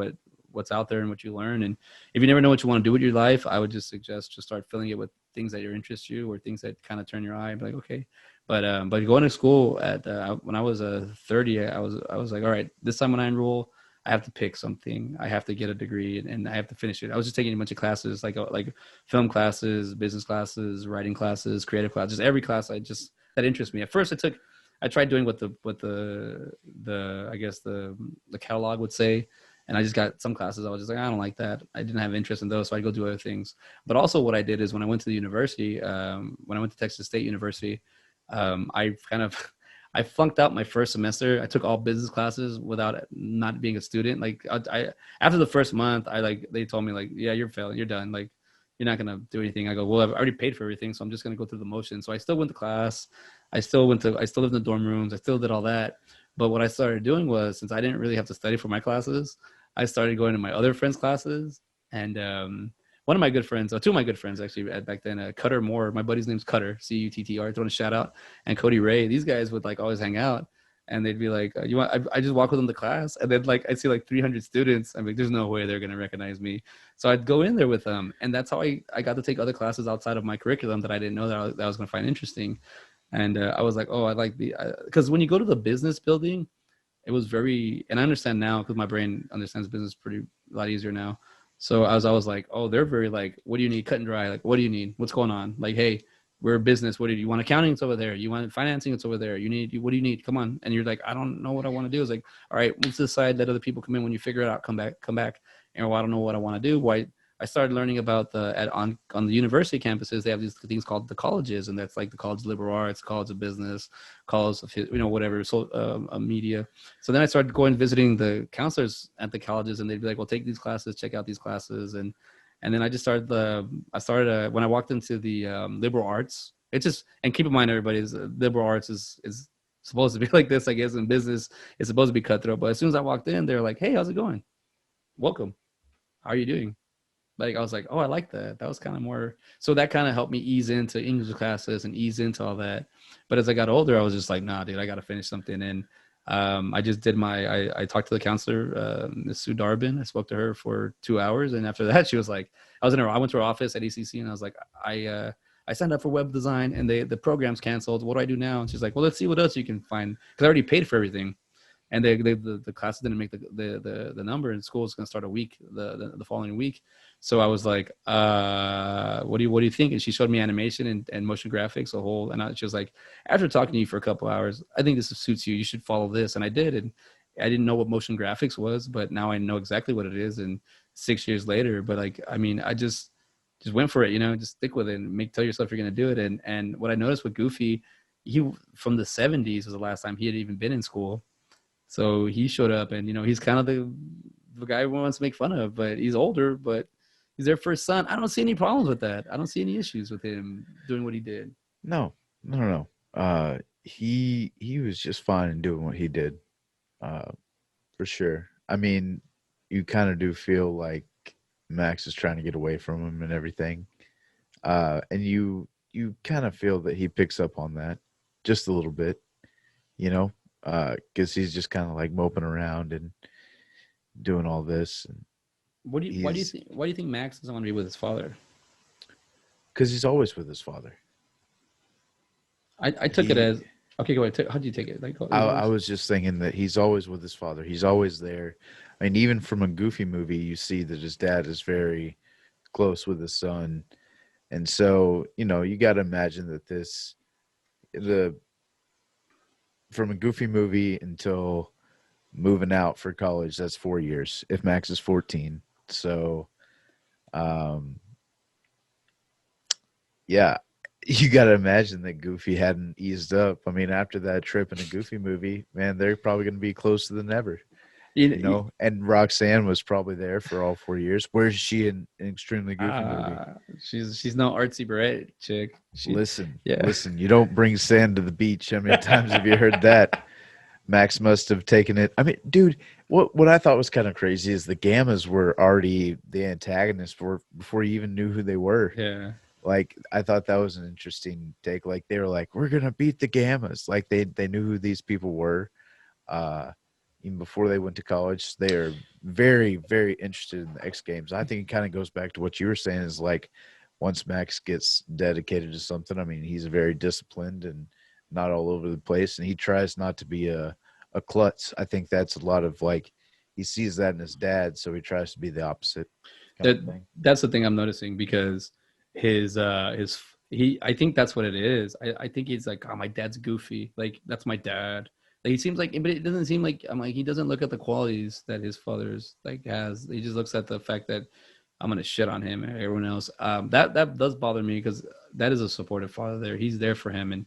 what's out there and what you learn. And if you never know what you want to do with your life, I would just suggest just start filling it with things that interest you or things that kind of turn your eye. Be like, okay. But going to school when I was 30, I was like, all right, this time when I enroll, I have to pick something. I have to get a degree and I have to finish it. I was just taking a bunch of classes, like film classes, business classes, writing classes, creative classes, every class that interests me. At first, I tried doing what the I guess the catalog would say, and I just got some classes. I was just like, I don't like that. I didn't have interest in those, so I'd go do other things. But also, what I did is when I went to the university, when I went to Texas State University, I flunked out my first semester. I took all business classes without not being a student. Like I after the first month, they told me like, yeah, you're failing, you're done. Like you're not gonna do anything. I go, well, I've already paid for everything, so I'm just gonna go through the motions. So I still went to class. I still lived in the dorm rooms. I still did all that. But what I started doing was, since I didn't really have to study for my classes, I started going to my other friends' classes. And one of my good friends, two of my good friends actually back then, Cutter Moore, my buddy's name's Cutter, Cuttr. I want to shout out, and Cody Ray. These guys would like always hang out, and they'd be like, "You want?" I just walk with them to class, and then like I see like 300 students. I'm like, "There's no way they're gonna recognize me." So I'd go in there with them, and that's how I got to take other classes outside of my curriculum that I didn't know that I was gonna find interesting. And I was like, "Oh, I like the," because when you go to the business building, it was very, and I understand now because my brain understands business pretty a lot easier now. So I was like, oh, they're very like, what do you need? Cut and dry. Like, what do you need? What's going on? Like, hey, we're a business. What do you want? Accounting? It's over there. You want financing? It's over there. What do you need? Come on. And you're like, I don't know what I want to do. It's like, all right, let's decide. Let other people come in. When you figure it out, come back. And well, I don't know what I want to do. Why? I started learning about on the university campuses. They have these things called the colleges, and that's like the College of Liberal Arts, College of Business, College of whatever, so media. So then I started going visiting the counselors at the colleges, and they'd be like, "Well, take these classes, check out these classes," and then I just started when I walked into the liberal arts. It's just, and keep in mind, everybody's liberal arts is supposed to be like this, I guess. In business, it's supposed to be cutthroat. But as soon as I walked in, they're like, "Hey, how's it going? Welcome. How are you doing?" Like, I was like, oh, I like that. That was kind of more, so that kind of helped me ease into English classes and ease into all that. But as I got older, I was just like, nah, dude, I got to finish something. And I just did I talked to the counselor, Ms. Sue Darbin. I spoke to her for 2 hours. And after that, she was like, I went to her office at ECC, and I was like, I signed up for web design and the program's canceled. What do I do now? And she's like, well, let's see what else you can find. Cause I already paid for everything. And the class didn't make the number, and school was going to start the following week. So I was like, what do you think? And she showed me animation and motion graphics, she was like, after talking to you for a couple hours, I think this suits you. You should follow this. And I did. And I didn't know what motion graphics was, but now I know exactly what it is. And 6 years later, but like, I mean, I just went for it, just stick with it and tell yourself you're going to do it. And what I noticed with Goofy, he from the 70s was the last time he had even been in school. So he showed up, and he's kind of the guy everyone wants to make fun of, but he's older, but he's their first son. I don't see any problems with that. I don't see any issues with him doing what he did. No. He was just fine in doing what he did, for sure. I mean, you kind of do feel like Max is trying to get away from him and everything, and you kind of feel that he picks up on that just a little bit, because he's just kind of like moping around and doing all this. And why do you think Max doesn't want to be with his father? Because he's always with his father. I took it as, okay, go ahead. How do you take it? Like, I was just thinking that he's always with his father. He's always there. I mean, even from a Goofy movie, you see that his dad is very close with his son. And so, you got to imagine that from a Goofy movie until moving out for college, that's 4 years if Max is 14. So yeah, you got to imagine that Goofy hadn't eased up. I mean, after that trip in a Goofy movie, man, they're probably going to be closer than ever. And Roxanne was probably there for all 4 years. Where's she in an Extremely Goofy movie? She's no artsy beret chick. Listen, you don't bring sand to the beach. How many times have you heard that? Max must have taken it. I mean, dude, what I thought was kind of crazy is the Gammas were already the antagonists before you even knew who they were. Yeah. Like, I thought that was an interesting take. Like, they were like, we're going to beat the Gammas. Like, they knew who these people were. Even before they went to college, they are very, very interested in the X Games. I think it kind of goes back to what you were saying is like, once Max gets dedicated to something, I mean, he's very disciplined and not all over the place. And he tries not to be a klutz. I think that's a lot of like, he sees that in his dad. So he tries to be the opposite. That's the thing I'm noticing, because I think that's what it is. I think he's like, oh, my dad's Goofy. Like, that's my dad. Like, he seems like, but it doesn't seem like, I'm like, he doesn't look at the qualities that his father's like has. He just looks at the fact that I'm gonna shit on him and everyone else. That does bother me, because that is a supportive father there. He's there for him, and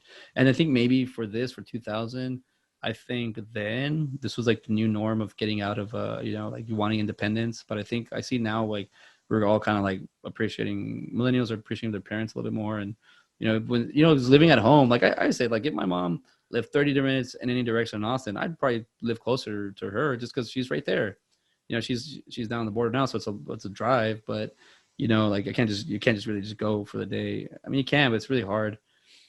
I think maybe for 2000, I think then this was like the new norm of getting out of like you wanting independence. But I think I see now, like, we're all kind of like millennials are appreciating their parents a little bit more. And when living at home, like I say, like, if my mom lived 30 minutes in any direction in Austin, I'd probably live closer to her just because she's right there. She's down the border now, so it's a drive. But like you can't just really just go for the day. I mean, you can, but it's really hard.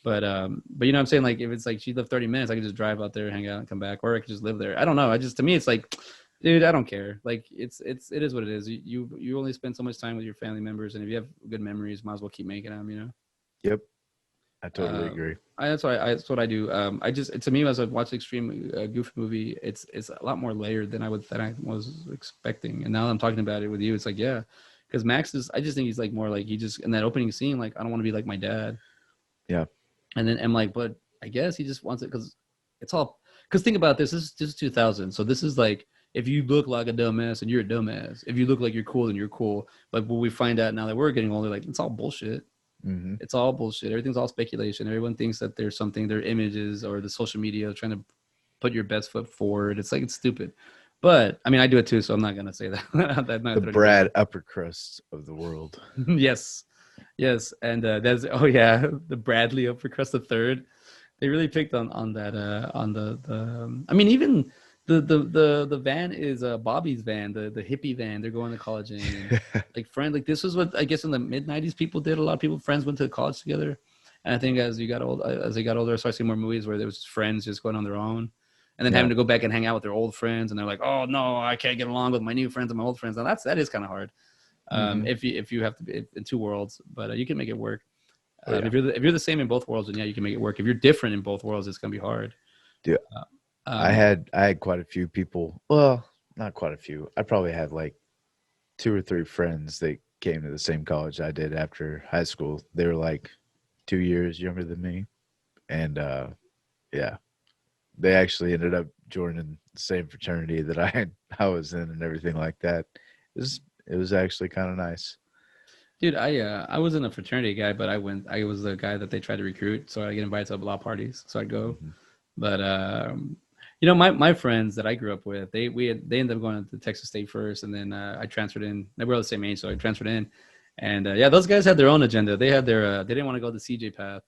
But you know what I'm saying? Like if it's like she lived 30 minutes, I could just drive out there, hang out and come back, or I could just live there. I don't know. To me, it's like, dude, I don't care. Like it is what it is. You only spend so much time with your family members, and if you have good memories, might as well keep making them, Yep. I totally agree. That's what I do. To me, as I watch the Extreme Goofy movie, it's a lot more layered than I was expecting. And now that I'm talking about it with you, it's like, yeah, because Max I just think he's like more like he just in that opening scene, like I don't want to be like my dad. Yeah. And then I'm like, but I guess he just wants it because think about this. This is 2000. So this is like, if you look like a dumbass and you're a dumbass, if you look like you're cool, then you're cool. But what we find out now that we're getting older, like it's all bullshit. Mm-hmm. It's all bullshit. Everything's all speculation. Everyone thinks that there's something, their images or the social media trying to put your best foot forward. It's like, it's stupid. But I mean, I do it too, so I'm not gonna say that. The Brad upper crust of the world. Yes, and that's the Bradley upper crust the third. They really picked on that on the. I mean, even the van is Bobby's van, the hippie van. They're going to college in, and like this was what I guess in the mid '90s people did. A lot of friends went to college together, and I think as they got older, I started seeing more movies where there was friends just going on their own. And then having to go back and hang out with their old friends, and they're like, "Oh no, I can't get along with my new friends and my old friends." And that is kind of hard, if you have to be in two worlds, but you can make it work. If you're the same in both worlds, then yeah, you can make it work. If you're different in both worlds, it's gonna be hard. Dude, I had quite a few people. Well, not quite a few. I probably had like 2 or 3 friends that came to the same college I did after high school. They were like 2 years younger than me, and yeah. They actually ended up joining the same fraternity that I was in and everything like that. It was actually kind of nice. Dude, I wasn't a fraternity guy, but I was the guy that they tried to recruit, so I get invited to a lot of parties, so I'd go. Mm-hmm. But my friends that I grew up with, they ended up going to Texas State first, and then I transferred in. They were all the same age, so I transferred in. And those guys had their own agenda. They had their they didn't want to go the CJ path.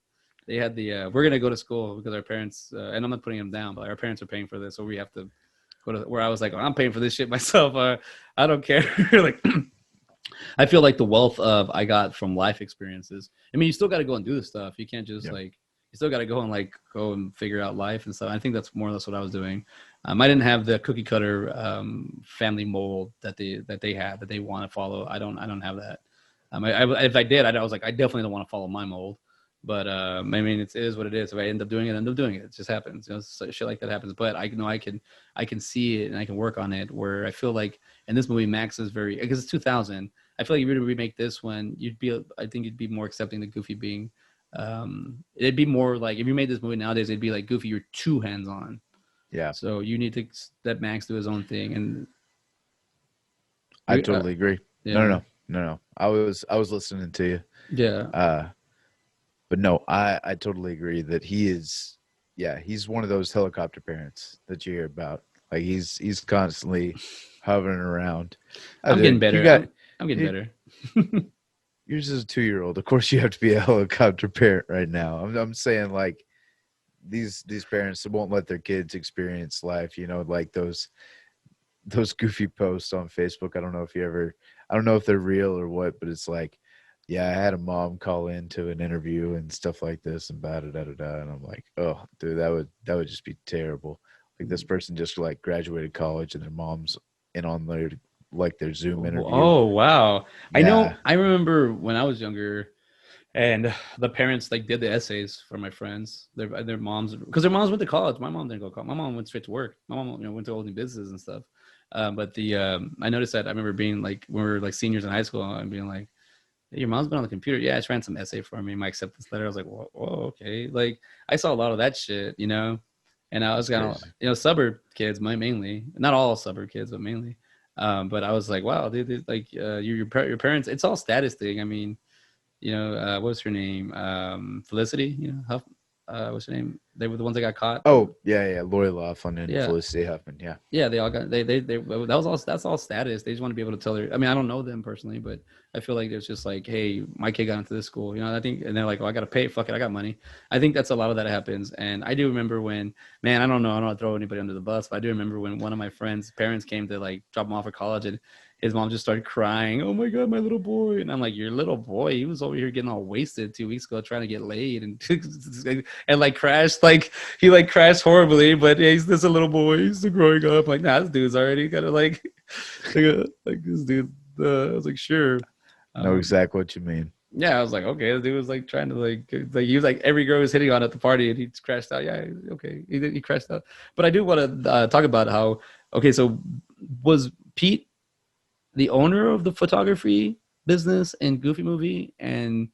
They had the we're gonna go to school because our parents and I'm not putting them down, but our parents are paying for this, so we have to go to where I was like, I'm paying for this shit myself. I don't care. Like, I feel like the wealth of I got from life experiences. I mean, you still got to go and do this stuff. You can't just you still got to go and figure out life and stuff. I think that's more or less what I was doing. I didn't have the cookie cutter family mold that they have that they want to follow. I don't have that. If I did, I was like, I definitely don't want to follow my mold. But I mean, it is what it is. If I end up doing it, It just happens. So shit like that happens. But I know I can see it and I can work on it. Where I feel like in this movie, Max is because it's 2000. I feel like if you were to remake this one, I think you'd be more accepting the Goofy being. It'd be more like if you made this movie nowadays, it'd be like Goofy, you're too hands on. Yeah. So you need to let Max do his own thing, and I totally agree. Yeah. No. I was listening to you. Yeah. But no, I totally agree that he's one of those helicopter parents that you hear about. Like he's constantly hovering around. I'm getting better. I'm getting better. Yours is a 2-year-old. Of course, you have to be a helicopter parent right now. I'm saying like these parents won't let their kids experience life. Like those goofy posts on Facebook. I don't know if they're real or what, but it's like, yeah, I had a mom call into an interview and stuff like this and and I'm like, oh, dude, that would just be terrible. Like this person just like graduated college and their mom's in on their Zoom interview. Oh wow! Yeah. I remember when I was younger, and the parents like did the essays for my friends. Their moms, because their moms went to college. My mom didn't go to college. My mom went straight to work. My mom, went to holding businesses and stuff. But I noticed that I remember being like when we were like seniors in high school and being like, your mom's been on the computer. Yeah, she ran some essay for me, my acceptance letter. I was like, whoa, okay. Like I saw a lot of that shit, and I was kind of, suburb kids, mainly, not all suburb kids, but mainly. But I was like, wow, dude, like your parents, it's all status thing. I mean, what's her name? Felicity, what's her name? They were the ones that got caught. Oh yeah, Lori Loughlin and Yeah. Felicity Huffman. Yeah. Yeah, they all got they that was all that's all status. They just want to be able to tell their. I mean, I don't know them personally, but I feel like it's just like, hey, my kid got into this school, you know. I think, and they're like, oh, I got to pay. Fuck it, I got money. I think that's a lot of that happens. And I do remember when, man, I don't know, I don't want to throw anybody under the bus, but I do remember when one of my friends' parents came to like drop him off at college, and his mom just started crying. Oh my god, my little boy! And I'm like, your little boy? He was over here getting all wasted 2 weeks ago, trying to get laid, and like crashed. Like he like crashed horribly, but yeah, he's just a little boy. He's still growing up. Like, nah, this dude's already kind of like this dude. I was like, sure. Know exactly what you mean. Yeah, I was like, okay. The dude was like trying to like he was like every girl was hitting on at the party, and he just crashed out. Yeah, okay, he crashed out. But I do want to talk about how, okay, so was Pete the owner of the photography business in Goofy movie, and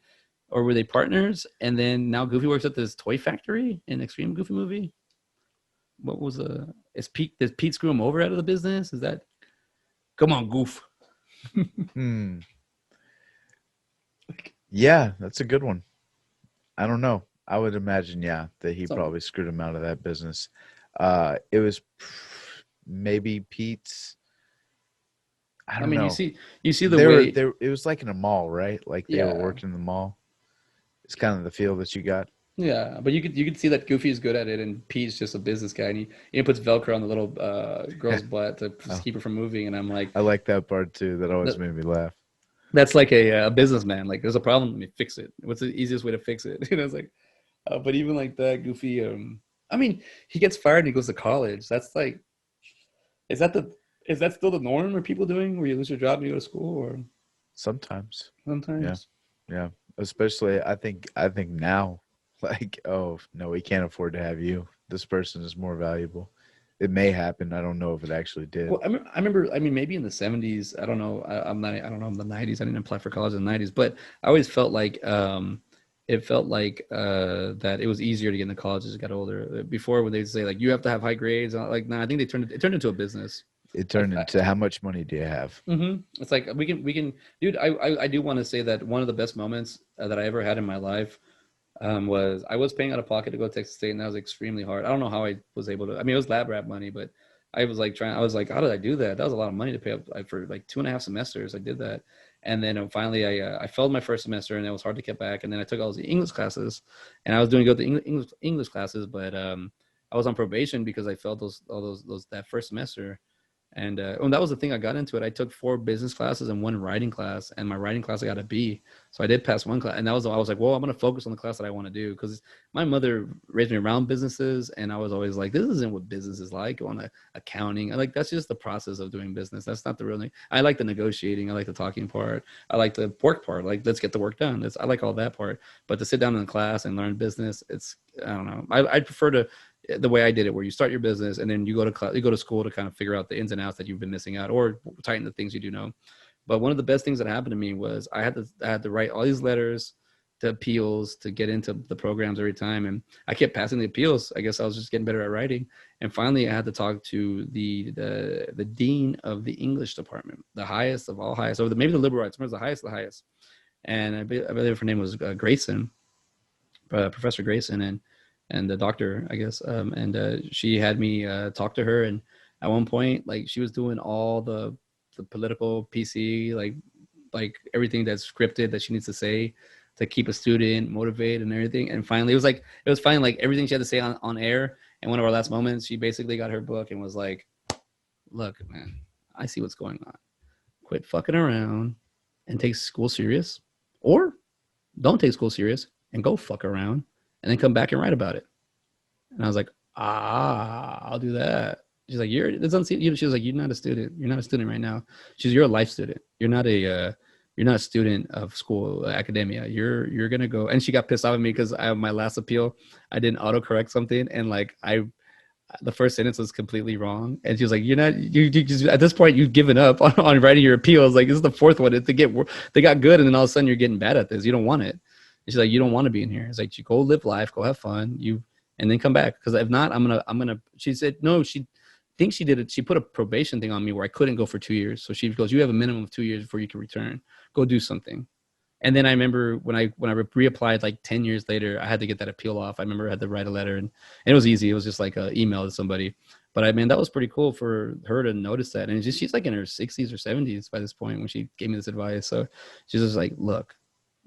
or were they partners? And then now Goofy works at this toy factory in Extreme Goofy movie. What was is Pete? Did Pete screw him over out of the business? Is that? Come on, Goof. Yeah, that's a good one. I don't know. I would imagine, yeah, that he probably screwed him out of that business. It was maybe Pete's. I don't know. You see the way it was like in a mall, right? Like they were working in the mall. It's kind of the feel that you got. Yeah, but you could see that Goofy is good at it, and Pete's just a business guy, and he puts Velcro on the little girl's butt to keep her from moving. And I'm like, I like that part too. That always made me laugh. That's like a businessman. Like, there's a problem, let me fix it. What's the easiest way to fix it? You know, it's like, but even like that, Goofy. I mean, he gets fired and he goes to college. That's like, is that still the norm? Are people doing where you lose your job and you go to school, or sometimes? Yeah. Especially, I think now, like, oh no, we can't afford to have you. This person is more valuable. It may happen. I don't know if it actually did. Well, I remember. I mean, maybe in the 70s. I don't know. I'm not. I don't know in the 90s. I didn't apply for college in the 90s, but I always felt like it felt like that it was easier to get into college as you got older. Before, when they'd say like you have to have high grades, like I think it turned into a business. It turned into how much money do you have? Mm-hmm. It's like we can, dude. I do want to say that one of the best moments that I ever had in my life was I was paying out of pocket to go to Texas State, and that was extremely hard. I don't know how I was able to. I mean, it was lab rat money, but I was like I was like, how did I do that? That was a lot of money to pay up for like 2.5 semesters. I did that, and then finally I failed my first semester, and it was hard to get back. And then I took all the English classes, and I was doing good the English classes, but I was on probation because I failed those that first semester. And that was the thing. I got into it. I took 4 business classes and 1 writing class, and my writing class I got a B. So I did pass 1 class, and I was like, well, I'm going to focus on the class that I want to do, because my mother raised me around businesses, and I was always like, this isn't what business is like. On accounting, I like that's just the process of doing business. That's not the real thing. I like the negotiating. I like the talking part. I like the work part. Like, let's get the work done. I like all that part. But to sit down in the class and learn business, I don't know. I'd prefer to. The way I did it, where you start your business and then you go to school to kind of figure out the ins and outs that you've been missing out, or tighten the things you do know. But one of the best things that happened to me was I had to write all these letters to appeals to get into the programs every time, and I kept passing the appeals. I guess I was just getting better at writing, and finally I had to talk to the dean of the English department, the highest of all highest, or maybe the liberal arts, the highest, and I believe her name was Grayson, Professor Grayson, and the doctor, I guess. She had me talk to her. And at one point, like, she was doing all the political PC, like everything that's scripted that she needs to say to keep a student motivated and everything. And finally, it was finally like everything she had to say on air. And one of our last moments, she basically got her book and was like, look, man, I see what's going on. Quit fucking around and take school serious, or don't take school serious and go fuck around, and then come back and write about it. And I was like, I'll do that. She's like, she was like, you're not a student. You're not a student right now. You're a life student. You're not a student of school academia. You're going to go. And she got pissed off at me because my last appeal, I didn't autocorrect something. And like, the first sentence was completely wrong. And she was like, you just, at this point, you've given up on writing your appeals. Like, this is the 4th one. They got good. And then all of a sudden you're getting bad at this. You don't want it. And she's like, you don't want to be in here. It's like, you go live life, go have fun, and then come back. Because if not, I'm gonna. She said no. She thinks she did it. She put a probation thing on me where I couldn't go for 2 years. So she goes, you have a minimum of 2 years before you can return. Go do something. And then I remember when I reapplied like 10 years later, I had to get that appeal off. I remember I had to write a letter, and it was easy. It was just like an email to somebody. But I mean, that was pretty cool for her to notice that. And she's like in her 60s or 70s by this point when she gave me this advice. So she's just like, look,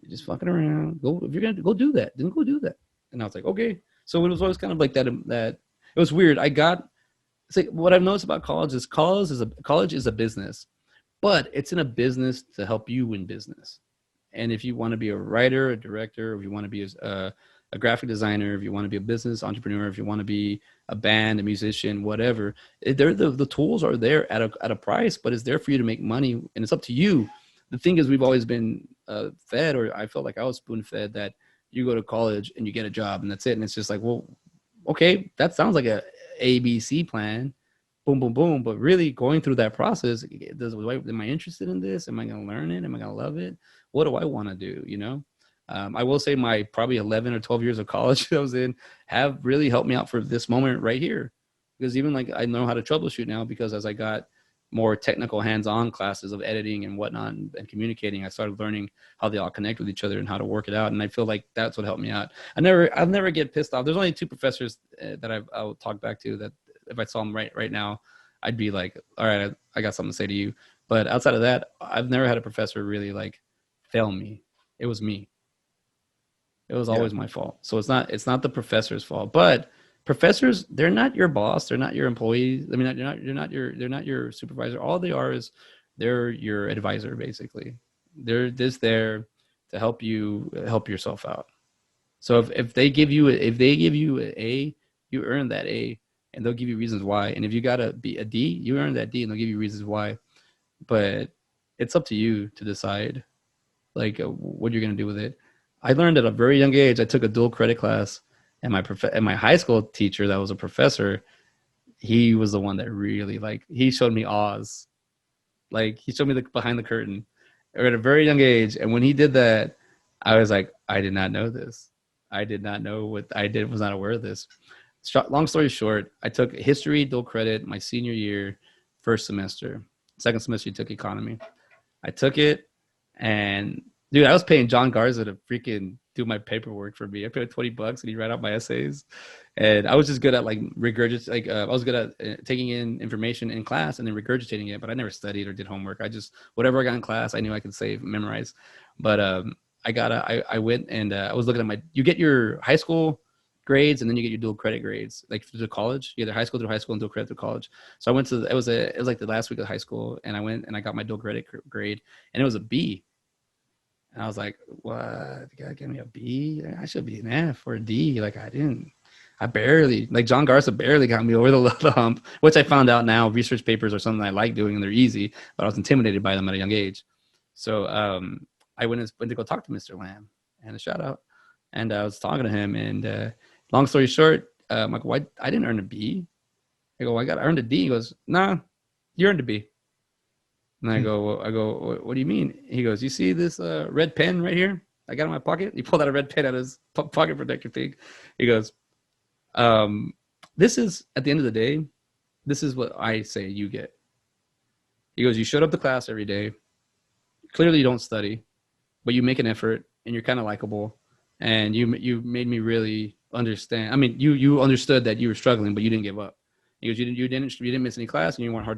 you're just fucking around. Go, if you're gonna go do that, then go do that. And I was like, okay. So it was always kind of like that. That it was weird. It's like what I've noticed about college is college is a business, but it's in a business to help you win business. And if you want to be a writer, a director, if you want to be a graphic designer, if you want to be a business entrepreneur, if you want to be a band, a musician, whatever, the tools are there at a price, but it's there for you to make money, and it's up to you. The thing is, we've always been fed, or I felt like I was spoon fed, that you go to college and you get a job and that's it. And it's just like, well, okay, that sounds like a ABC plan. Boom, boom, boom. But really going through that process, am I interested in this? Am I going to learn it? Am I going to love it? What do I want to do? You know, I will say my probably 11 or 12 years of college I was in have really helped me out for this moment right here. Because even like I know how to troubleshoot now, because as I got more technical hands-on classes of editing and whatnot and communicating, I started learning how they all connect with each other and how to work it out. And I feel like that's what helped me out. I'll never get pissed off. There's only two professors that I'll talk back to that if I saw them right now, I'd be like, all right, I got something to say to you. But outside of that, I've never had a professor really like fail me. It was me. It was always my fault. So it's not the professor's fault. But professors, they're not your boss. They're not your employees. I mean, they're not your supervisor. All they are is they're your advisor, basically. They're just there to help you help yourself out. So if they give you an A, you earn that A, and they'll give you reasons why. And if you got a D, you earn that D, and they'll give you reasons why. But it's up to you to decide, like, what you're gonna do with it. I learned at a very young age. I took a dual credit class, and my high school teacher that was a professor, he was the one that really he showed me Oz. Like he showed me the behind the curtain at a very young age. And when he did that, I was like, I did not know this. I did not know what I did. Was not aware of this. Long story short, I took history dual credit my senior year, first semester. Second semester, you took economy. I took it, and dude, I was paying John Garza to freaking do my paperwork for me. I paid $20 and he write out my essays. And I was just good at like regurgitating. I was good at taking in information in class and then regurgitating it, but I never studied or did homework. I just, whatever I got in class, I knew I could save, memorize. But I went and I was looking at you get your high school grades and then you get your dual credit grades, like through college. You get high school and dual credit through college. So I went to, it was like the last week of high school, and I went and I got my dual credit grade, and it was a B. And I was like, what? You gotta give me a B? I should be an F or a D. Like I barely, like John Garza barely got me over the hump, which I found out now research papers are something I like doing and they're easy, but I was intimidated by them at a young age. So I went to go talk to Mr. Lamb, and a shout out. And I was talking to him, and long story short, I'm like, why? I didn't earn a B. I go, I earned a D. He goes, nah, you earned a B. And I go, what do you mean? He goes, you see this red pen right here? I got in my pocket. He pulled out a red pen out of his pocket protector thing. He goes, this is, at the end of the day, this is what I say you get. He goes, you showed up to class every day. Clearly you don't study, but you make an effort and you're kind of likable. And you made me really understand. I mean, you understood that you were struggling, but you didn't give up. He goes, you didn't miss any class, and you weren't hard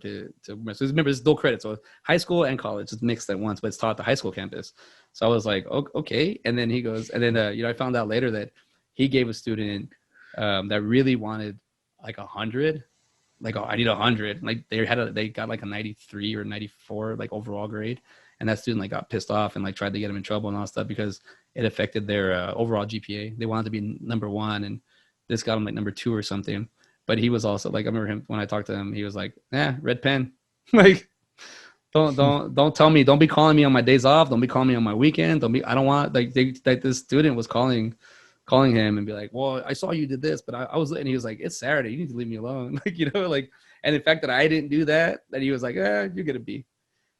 to miss. So remember, it's dual credit, so high school and college, it's mixed at once, but it's taught at the high school campus. So I was like, okay. And then he goes, and then I found out later that he gave a student that really wanted like 100, like, oh, I need 100. Like they got like a 93 or 94 like overall grade, and that student like got pissed off and like tried to get him in trouble and all that stuff because it affected their overall GPA. They wanted to be number one, and this got him like number 2 or something. But he was also like, I remember him when I talked to him, he was like, red pen. Like, don't tell me, don't be calling me on my days off. Don't be calling me on my weekend. I don't want, like this student was calling him and be like, well, I saw you did this, but I was, and he was like, it's Saturday. You need to leave me alone. Like, like, and the fact that I didn't do that, that he was like, you're going to be.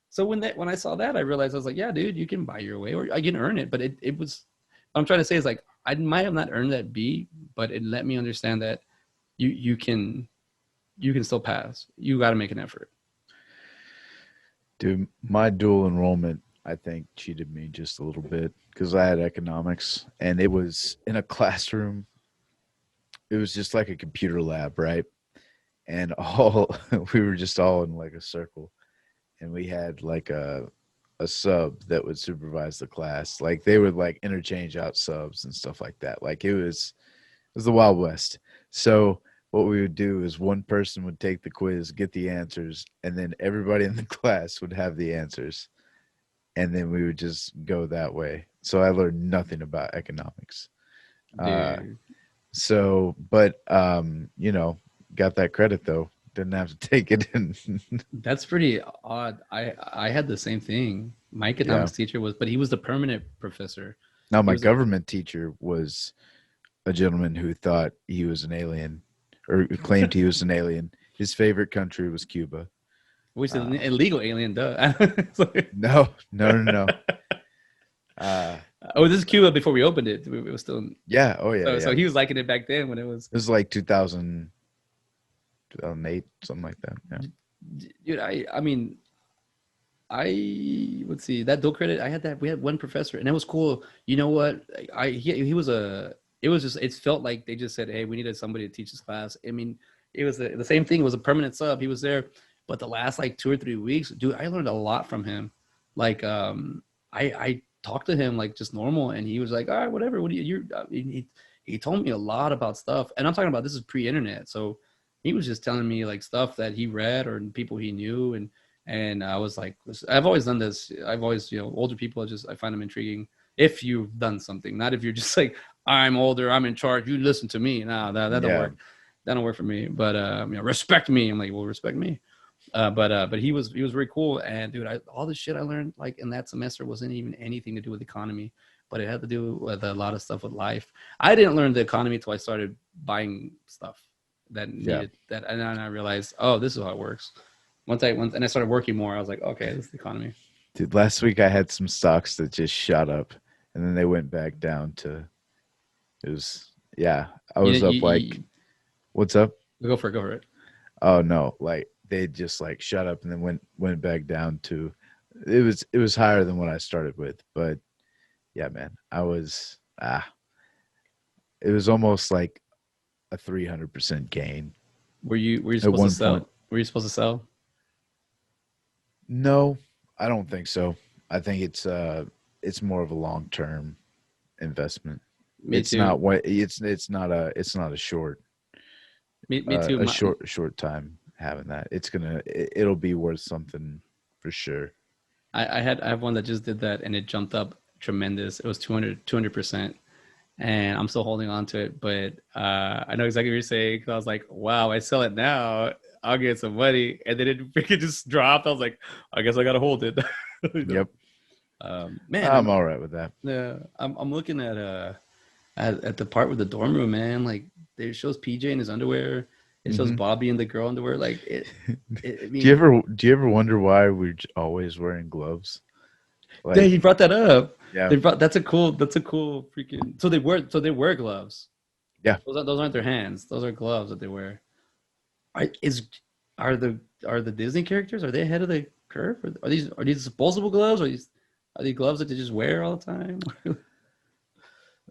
So when I saw that, I realized I was like, yeah, dude, you can buy your way or I can earn it. But it was, what I'm trying to say is like, I might have not earned that B, but it let me understand that you can still pass. You got to make an effort. Dude, my dual enrollment I think, cheated me just a little bit because I had economics, and it was in a classroom. It was just like a computer lab, right? And all we were just all in like a circle, and we had like a sub that would supervise the class. Like they would like interchange out subs and stuff like that. Like it was the Wild West. So what we would do is one person would take the quiz, get the answers, and then everybody in the class would have the answers. And then we would just go that way. So I learned nothing about economics. Uh, Dude, but got that credit though. Didn't have to take it. And that's pretty odd. I had the same thing. My yeah. economics teacher was, but he was the permanent professor. Now He my was government teacher was a gentleman who thought he was an alien, or claimed he was an alien. His favorite country was Cuba. which is an Uh, illegal alien, duh. It's like- no, no, no, no. Uh, oh, this is Cuba before we opened it. We were still. yeah. Oh yeah. So, Yeah. so he was liking it back then when it was. It was like 2008, something like that. Yeah. Dude, I mean, let's see that dual credit. I had that. We had one professor, and that was cool. You know what? He was a. It was just. It felt like they just said, "Hey, we needed somebody to teach this class." I mean, it was the same thing. It was a permanent sub. He was there, but the last like 2 or 3 weeks, dude, I learned a lot from him. Like, I talked to him like just normal, and he was like, "All right, whatever. What do you?" He told me a lot about stuff, and I'm talking about this is pre-internet, so he was just telling me like stuff that he read or people he knew, and I was like, I've always done this. I've always, older people, I find them intriguing if you've done something, not if you're just like, I'm older, I'm in charge, you listen to me. No, that don't Yeah. work. That don't work for me. But respect me. I'm like, well, respect me. But he was very cool. And dude, all the shit I learned like in that semester wasn't even anything to do with economy, but it had to do with a lot of stuff with life. I didn't learn the economy until I started buying stuff that needed that, and then I realized, oh, this is how it works. Once and I started working more, I was like, okay, this is the economy. Dude, last week I had some stocks that just shot up, and then they went back down to. It was I was up like, what's up? Go for it. Oh no, like they just like shut up and then went back down to. It was higher than what I started with, but yeah, man, I was It was almost like a 300% gain. Were you supposed to sell? Point. Were you supposed to sell? No, I don't think so. I think it's more of a long-term investment. It's not a short. Me too. A short time having that. It'll be worth something for sure. I have one that just did that and it jumped up tremendous. It was 200%. And I'm still holding on to it, but I know exactly what you're saying. Cause I was like, wow, I sell it now, I'll get some money. And then it freaking just dropped. I was like, I guess I got to hold it. Yep. Man, I'm all right with that. Yeah. I'm looking at the part with the dorm room, man. Like it shows PJ in his underwear. It shows Bobby in the girl underwear. Like it I mean, do you ever wonder why we're always wearing gloves? Like, yeah, he brought that up. Yeah, that's a cool freaking. So they wear gloves. Yeah, those aren't their hands. Those are gloves that they wear. Are the Disney characters, are they ahead of the curve? Are these disposable gloves? Are these gloves that they just wear all the time?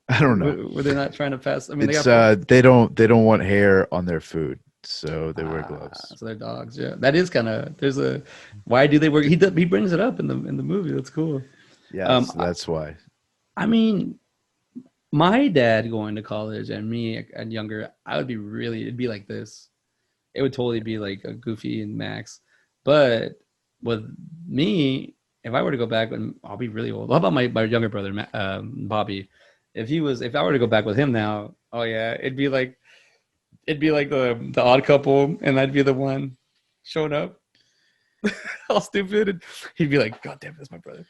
I don't know. Were they not trying to pass? I mean, they don't want hair on their food, so they wear gloves. So they're dogs. Yeah, that is kind of. There's a. Why do they work? He brings it up in the movie. That's cool. Yeah, that's why. I mean, my dad going to college and me and younger, it'd be like this. It would totally be like a Goofy and Max. But with me, if I were to go back, I'll be really old. How about my younger brother, Bobby? If I were to go back with him now, oh yeah, it'd be like the Odd Couple, and I'd be the one showing up, all stupid, and he'd be like, "God damn, that's my brother."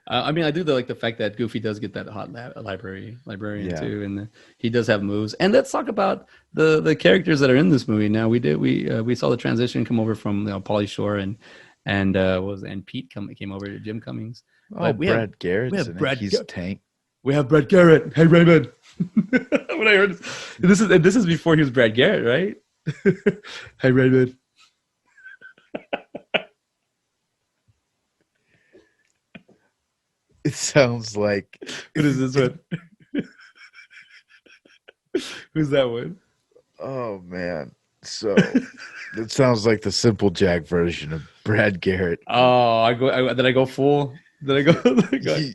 I mean, I do the fact that Goofy does get that hot librarian too, and he does have moves. And let's talk about the characters that are in this movie. Now we saw the transition come over from Pauly Shore and Pete came over to Jim Cummings. Oh, Brad Garrett's in it. He's Tank. We have Brad Garrett. Hey Raymond. When I heard this is before he was Brad Garrett, right? Hey Raymond. sounds like. What is this one? Who's that one? Oh man. So it sounds like the Simple Jack version of Brad Garrett. Oh, did I go full? Did I go?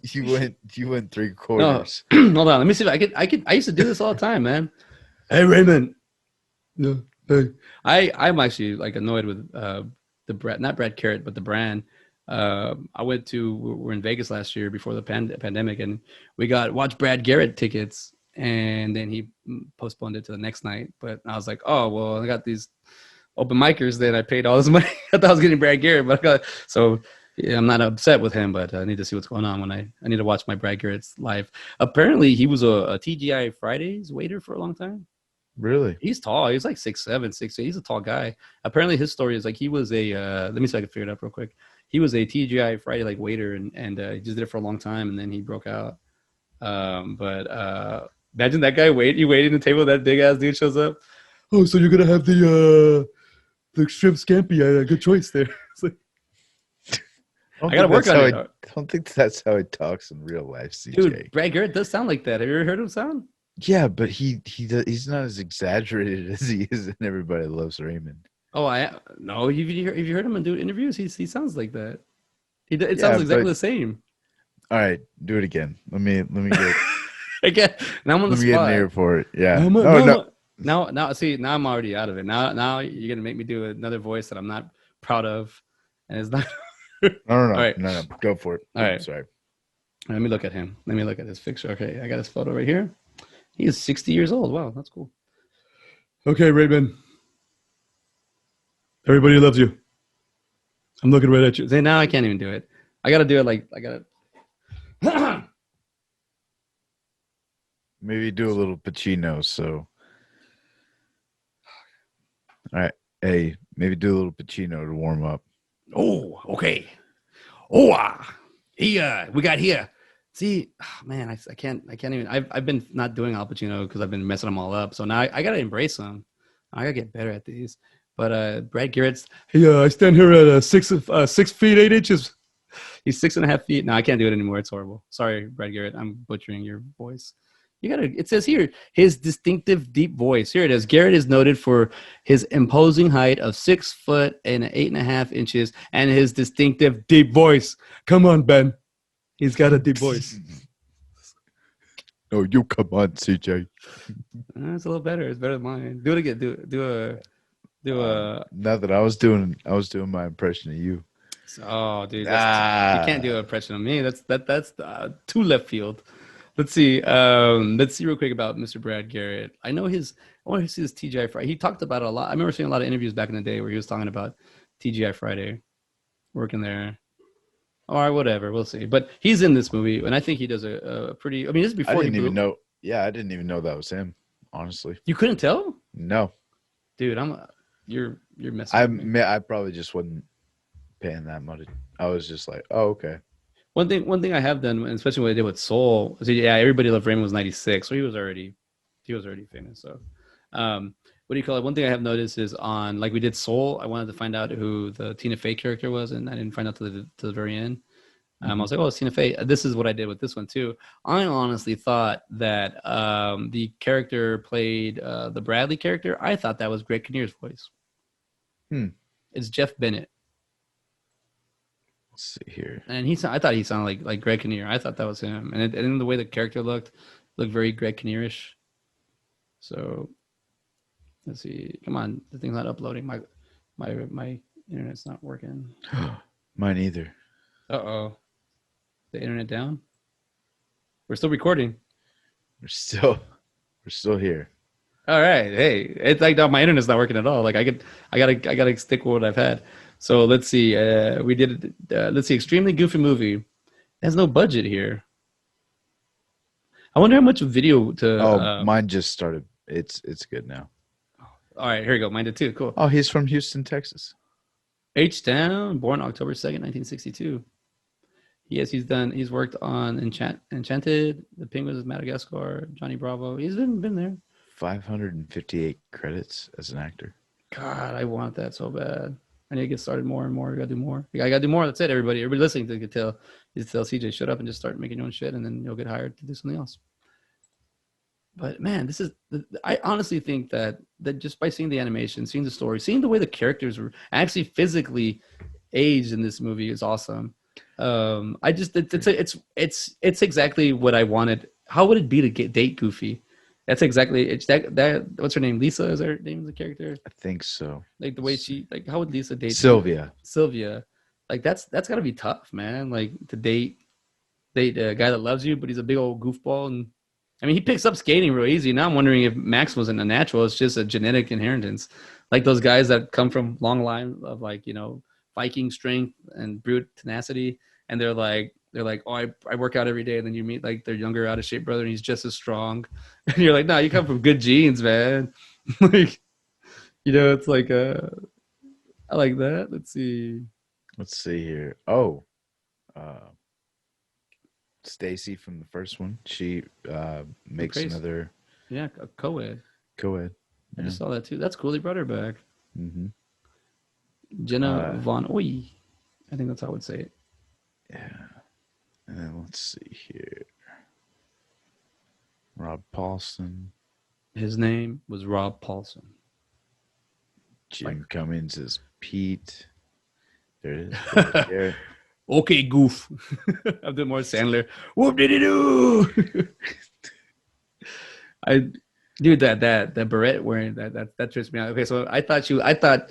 You went three No, quarters. hold on. Let me see if I used to do this all the time, man. Hey, Raymond. No, hey. I'm actually like annoyed with the Brad, not Brad Garrett, but the brand. We're in Vegas last year before the pandemic, and we got watch Brad Garrett tickets, and then he postponed it to the next night. But I was like, oh well, I got these open micers. Then I paid all this money. I thought I was getting Brad Garrett, but yeah, I'm not upset with him, but I need to see what's going on when I need to watch my Brad Garrett's live. Apparently, he was a TGI Fridays waiter for a long time. Really? He's tall. He's like 6'7", 6'8". He's a tall guy. Apparently, his story is like he was a. Let me see if I can figure it out real quick. He was a TGI Friday like waiter, and he just did it for a long time, and then he broke out. But imagine that guy you waiting at the table. That big ass dude shows up. Oh, so you're gonna have the shrimp scampi? Good choice there. It's like, I gotta work on it. I don't think that's how he talks in real life, CJ. Dude, Brad Garrett does sound like that. Have you ever heard him sound? Yeah, but he's not as exaggerated as he is in Everybody Loves Raymond. Oh, no. Have you heard him do interviews? He sounds like that. It sounds exactly the same. All right, do it again. Let me get. Again, now I'm on the spot. Let me get an ear for it. Yeah. No. Now, see, now I'm already out of it. Now you're gonna make me do another voice that I'm not proud of, and it's not. No. All right. No. Go for it. All right. Sorry. Let me look at him. Let me look at his picture. Okay, I got his photo right here. He is 60 years old. Wow, that's cool. Okay, Raymond. Everybody loves you. I'm looking right at you. Say, now I can't even do it. I gotta do it like I gotta. Maybe do a little Pacino. So, all right. Hey, maybe do a little Pacino to warm up. Oh, okay. Oh, we got here. See, man, I can't even. I've been not doing Al Pacino because I've been messing them all up. So now I gotta embrace them. I gotta get better at these. But Brad Garrett's. Hey, I stand here at 6 feet 8 inches. He's 6.5 feet. No, I can't do it anymore. It's horrible. Sorry, Brad Garrett. I'm butchering your voice. It says here, his distinctive deep voice. Here it is. Garrett is noted for his imposing height of 6 foot and 8.5 inches and his distinctive deep voice. Come on, Ben. He's got a deep voice. Oh, you come on, CJ. It's a little better. It's better than mine. Do it again. Do a. Not that I was doing my impression of you. Oh, dude, you can't do an impression of me. That's too left field. Let's see. Let's see real quick about Mr. Brad Garrett. I want to see this TGI Friday. He talked about it a lot. I remember seeing a lot of interviews back in the day where he was talking about TGI Friday, working there. Or whatever, we'll see. But he's in this movie, and I think he does a pretty. I mean, this is before I didn't even know. Yeah, I didn't even know that was him. Honestly, you couldn't tell? No, dude, you're messing. I probably just wasn't paying that much. I was just like, oh, okay. One thing I have done, especially what I did with Soul, is Everybody Loved Raymond was 96, so he was already famous. So, what do you call it? One thing I have noticed is on, like we did Soul, I wanted to find out who the Tina Fey character was, and I didn't find out to the very end. I was like, oh, it's Tina Fey. This is what I did with this one too. I honestly thought that the character played the Bradley character. I thought that was Greg Kinnear's voice. It's Jeff Bennett. Let's see here. And I thought he sounded like Greg Kinnear. I thought that was him. And the way the character looked very Greg Kinnearish. So let's see. Come on, the thing's not uploading. My internet's not working. Mine either. Uh-oh. The internet down? We're still recording. We're still here. All right. Hey, it's like my internet's not working at all. Like I gotta stick with what I've had. So let's see. We did let's see, extremely goofy movie. There's no budget here. I wonder how much video to mine just started. It's good now. All right, here we go. Mine did too. Cool. Oh, he's from Houston, Texas. H-Town, born October 2nd, 1962. Yes, he's worked on Enchanted, The Penguins of Madagascar, Johnny Bravo. He's been there. 558 credits as an actor. God, I want that so bad. I need to get started more and more. I gotta do more. I gotta do more. That's it. Everybody listening to could tell. Just tell CJ, shut up and just start making your own shit, and then you'll get hired to do something else. But man, this is. I honestly think that just by seeing the animation, seeing the story, seeing the way the characters were actually physically aged in this movie is awesome. I just it's exactly what I wanted. How would it be to date Goofy? That's exactly it's that what's her name? Lisa is her name, the character? I think so. Like the way she like how would Lisa date Sylvia? Sylvia. Like that's gotta be tough, man. Like to date a guy that loves you, but he's a big old goofball. And I mean he picks up skating real easy. Now I'm wondering if Max wasn't a natural, it's just a genetic inheritance. Like those guys that come from long line of like, Viking strength and brute tenacity, and they're like, oh, I work out every day, and then you meet like their younger out of shape brother, and he's just as strong, and you're like, nah, you come from good genes, man. Like, it's like I like that. Let's see here. Oh, Stacy from the first one. She makes another. Yeah, a co-ed. Co-ed. I just saw that too. That's cool. They brought her back. Mm-hmm. Jenna Von Oy. I think that's how I would say it. Yeah. And then let's see here. Rob Paulson. His name was Rob Paulson. Jim Cummings is Pete. There it is. There. Okay, goof. I'm doing more Sandler. Whoop did he do? Dude, that beret wearing that trips me out. Okay, so I thought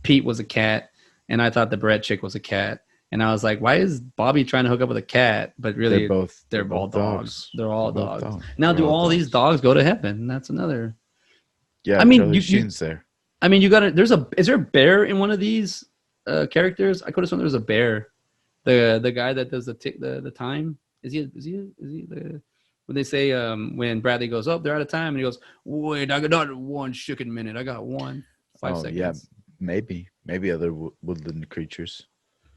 Pete was a cat, and I thought the beret chick was a cat, and I was like, why is Bobby trying to hook up with a cat? But really, they're all dogs. They're all dogs. Now, do all these dogs go to heaven? That's another. Yeah, I mean, Sheen's there. I mean, you got to. Is there a bear in one of these characters? I could have sworn there was a bear. The guy that does the time. Is he the when they say when Bradley goes, oh, they're out of time, and he goes, wait, I got not one chicken minute. I got 5 seconds. Yeah, maybe other woodland creatures.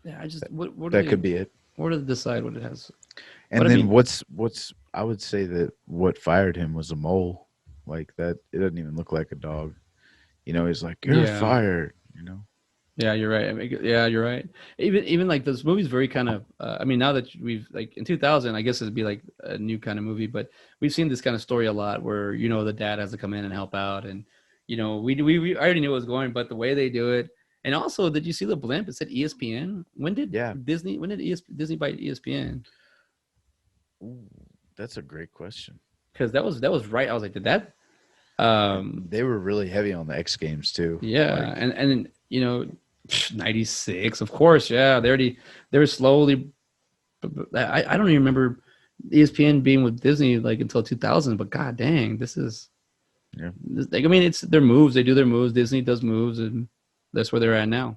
Yeah, I just what that could be it. Where does it decide what it has? And then what's I would say that what fired him was a mole, like that. It doesn't even look like a dog. He's like, you're fired. Yeah, you're right. I mean, yeah, you're right. Even like this movie's very kind of. I mean, now that we've like in 2000, I guess it'd be like a new kind of movie, but we've seen this kind of story a lot where the dad has to come in and help out, and we already knew it was going, but the way they do it, and also, did you see the blimp? It said ESPN. When did Disney buy ESPN? Ooh, that's a great question. Because that was right. I was like, did that? They were really heavy on the X Games too. Yeah, and 96, of course. Yeah, they were slowly. I don't even remember ESPN being with Disney like until 2000. But god dang, this is. Yeah. I mean, it's their moves. They do their moves. Disney does moves, and that's where they're at now.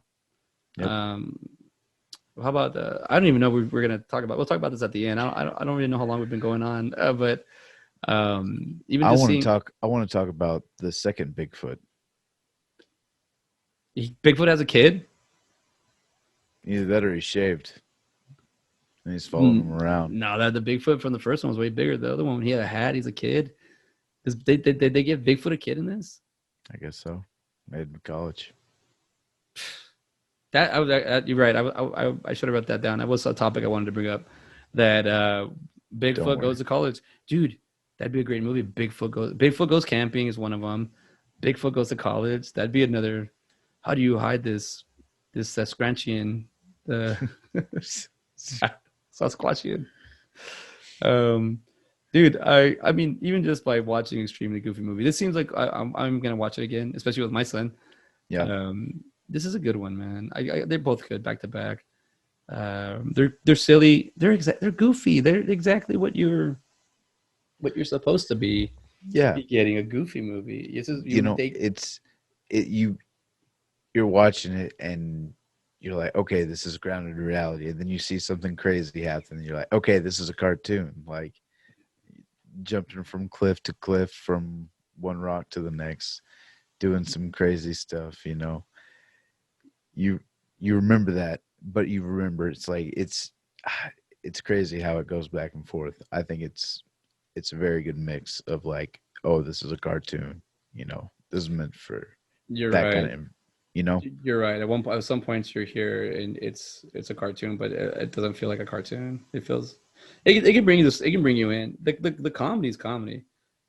Yep. How about I don't even know what we're gonna talk about. We'll talk about this at the end. I don't really know how long we've been going on, but even I want to talk about the second Bigfoot. Bigfoot has a kid? Either that or he's shaved. And he's following him around. No, the Bigfoot from the first one was way bigger. The other one, he had a hat. He's a kid. Did they give Bigfoot a kid in this? I guess so. Made in college. You're right. I should have wrote that down. That was a topic I wanted to bring up. That Bigfoot goes to college. Dude, that'd be a great movie. Bigfoot goes camping is one of them. Bigfoot goes to college. That'd be another. How do you hide this Sasquatchian, Sasquatchian? Dude, I mean, even just by watching Extremely Goofy movie, this seems like I'm gonna watch it again, especially with my son. Yeah. This is a good one, man. They're both good back to back. They're silly. They're goofy. They're exactly what you're supposed to be. Yeah. Getting a Goofy movie. You're watching it and you're like, okay, this is grounded in reality. And then you see something crazy happen. And you're like, okay, this is a cartoon. Like jumping from cliff to cliff, from one rock to the next, doing some crazy stuff, You remember that, but you remember it's like it's crazy how it goes back and forth. I think it's a very good mix of like, oh, this is a cartoon. This is meant for You're right. kind of You know? You're right. At some points, you're here and it's a cartoon, but it doesn't feel like a cartoon. It feels it can bring you this. It can bring you in. The comedy's comedy,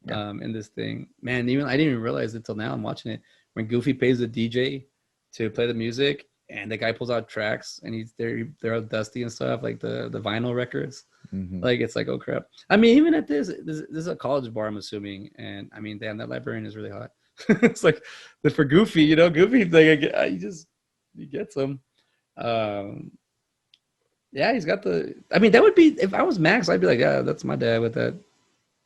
Yeah. in this thing. Man, even I didn't even realize it till now. I'm watching it when Goofy pays the DJ to play the music, and the guy pulls out tracks, and they're all dusty and stuff, like the vinyl records. Hmm. Like it's like, oh crap. I mean, even at this is a college bar, I'm assuming, and I mean, damn, that librarian is really hot. It's like, but for Goofy, Goofy like he gets him. Um, yeah, he's got the. I mean, that would be if I was Max, I'd be like, yeah, that's my dad with that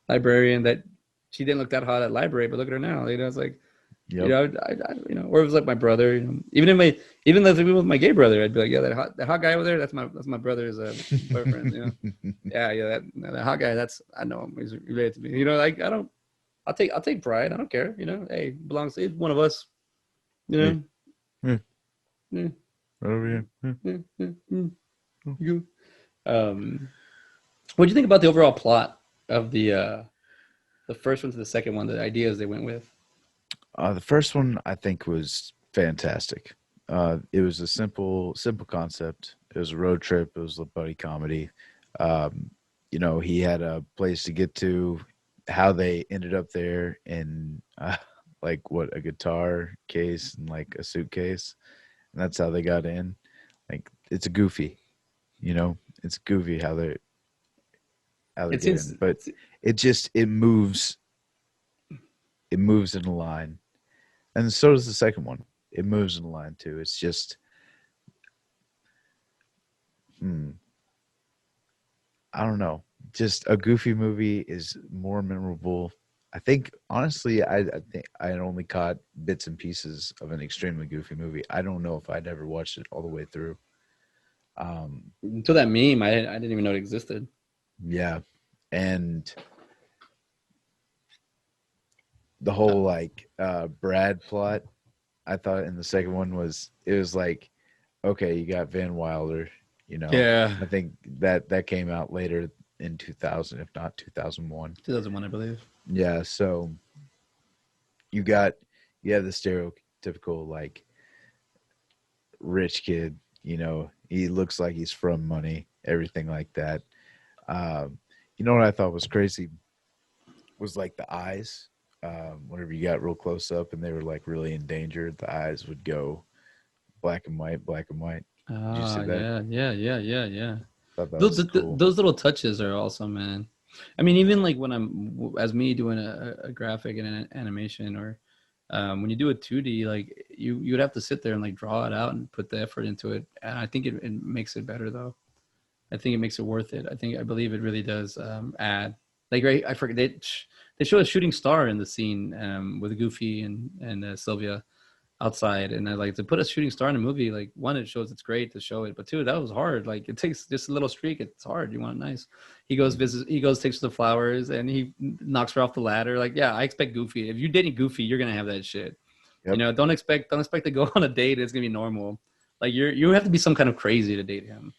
librarian that she didn't look that hot at library, but look at her now. It's like, Yep. or it was like my brother. Even with my gay brother, I'd be like, yeah, that hot guy over there, that's my brother's boyfriend. Yeah, that hot guy, I know him. He's related to me. Like I'll take pride. I don't care. Hey, belongs to one of us. You Yeah. know. Yeah, Right over here. Yeah. yeah, yeah, you. What do you think about the overall plot of the first one to the second one? The ideas they went with. The first one I think was fantastic. It was a simple concept. It was a road trip. It was a buddy comedy. He had a place to get to. How they ended up there in like what, a guitar case and like a suitcase, and that's how they got in. Like it's a goofy, it's goofy how they It's get in, but it moves in a line, and so does the second one. It moves in a line too. It's just, I don't know. Just a goofy movie is more memorable. I think honestly, I think I had only caught bits and pieces of an extremely goofy movie. I don't know if I'd ever watched it all the way through. Until that meme, I didn't even know it existed. Yeah, and the whole like Brad plot, I thought in the second one it was like, okay, you got Van Wilder, Yeah, I think that came out later in 2000, if not 2001. 2001, I believe. Yeah, so you have the stereotypical like rich kid, he looks like he's from money, everything like that. What I thought was crazy was like the eyes. Whenever you got real close up and they were like really endangered, the eyes would go black and white, black and white. Did you see that? Yeah. Thought that Those was cool. those little touches are awesome, man. I mean, even like when as me doing a graphic and an animation, or when you do a 2D, like you would have to sit there and like draw it out and put the effort into it. And I think it makes it better though. I think it makes it worth it. I believe it really does add. Like, right, I forget they show a shooting star in the scene with Goofy and Sylvia outside, and I like to put a shooting star in a movie. Like, one, it shows it's great to show it, but two, that was hard. Like, it takes just a little streak. It's hard. You want it nice. He goes takes the flowers, and he knocks her off the ladder. Like, yeah, I expect Goofy. If you're dating Goofy, you're gonna have that shit. Yep. Don't expect to go on a date. It's gonna be normal. Like, you have to be some kind of crazy to date him.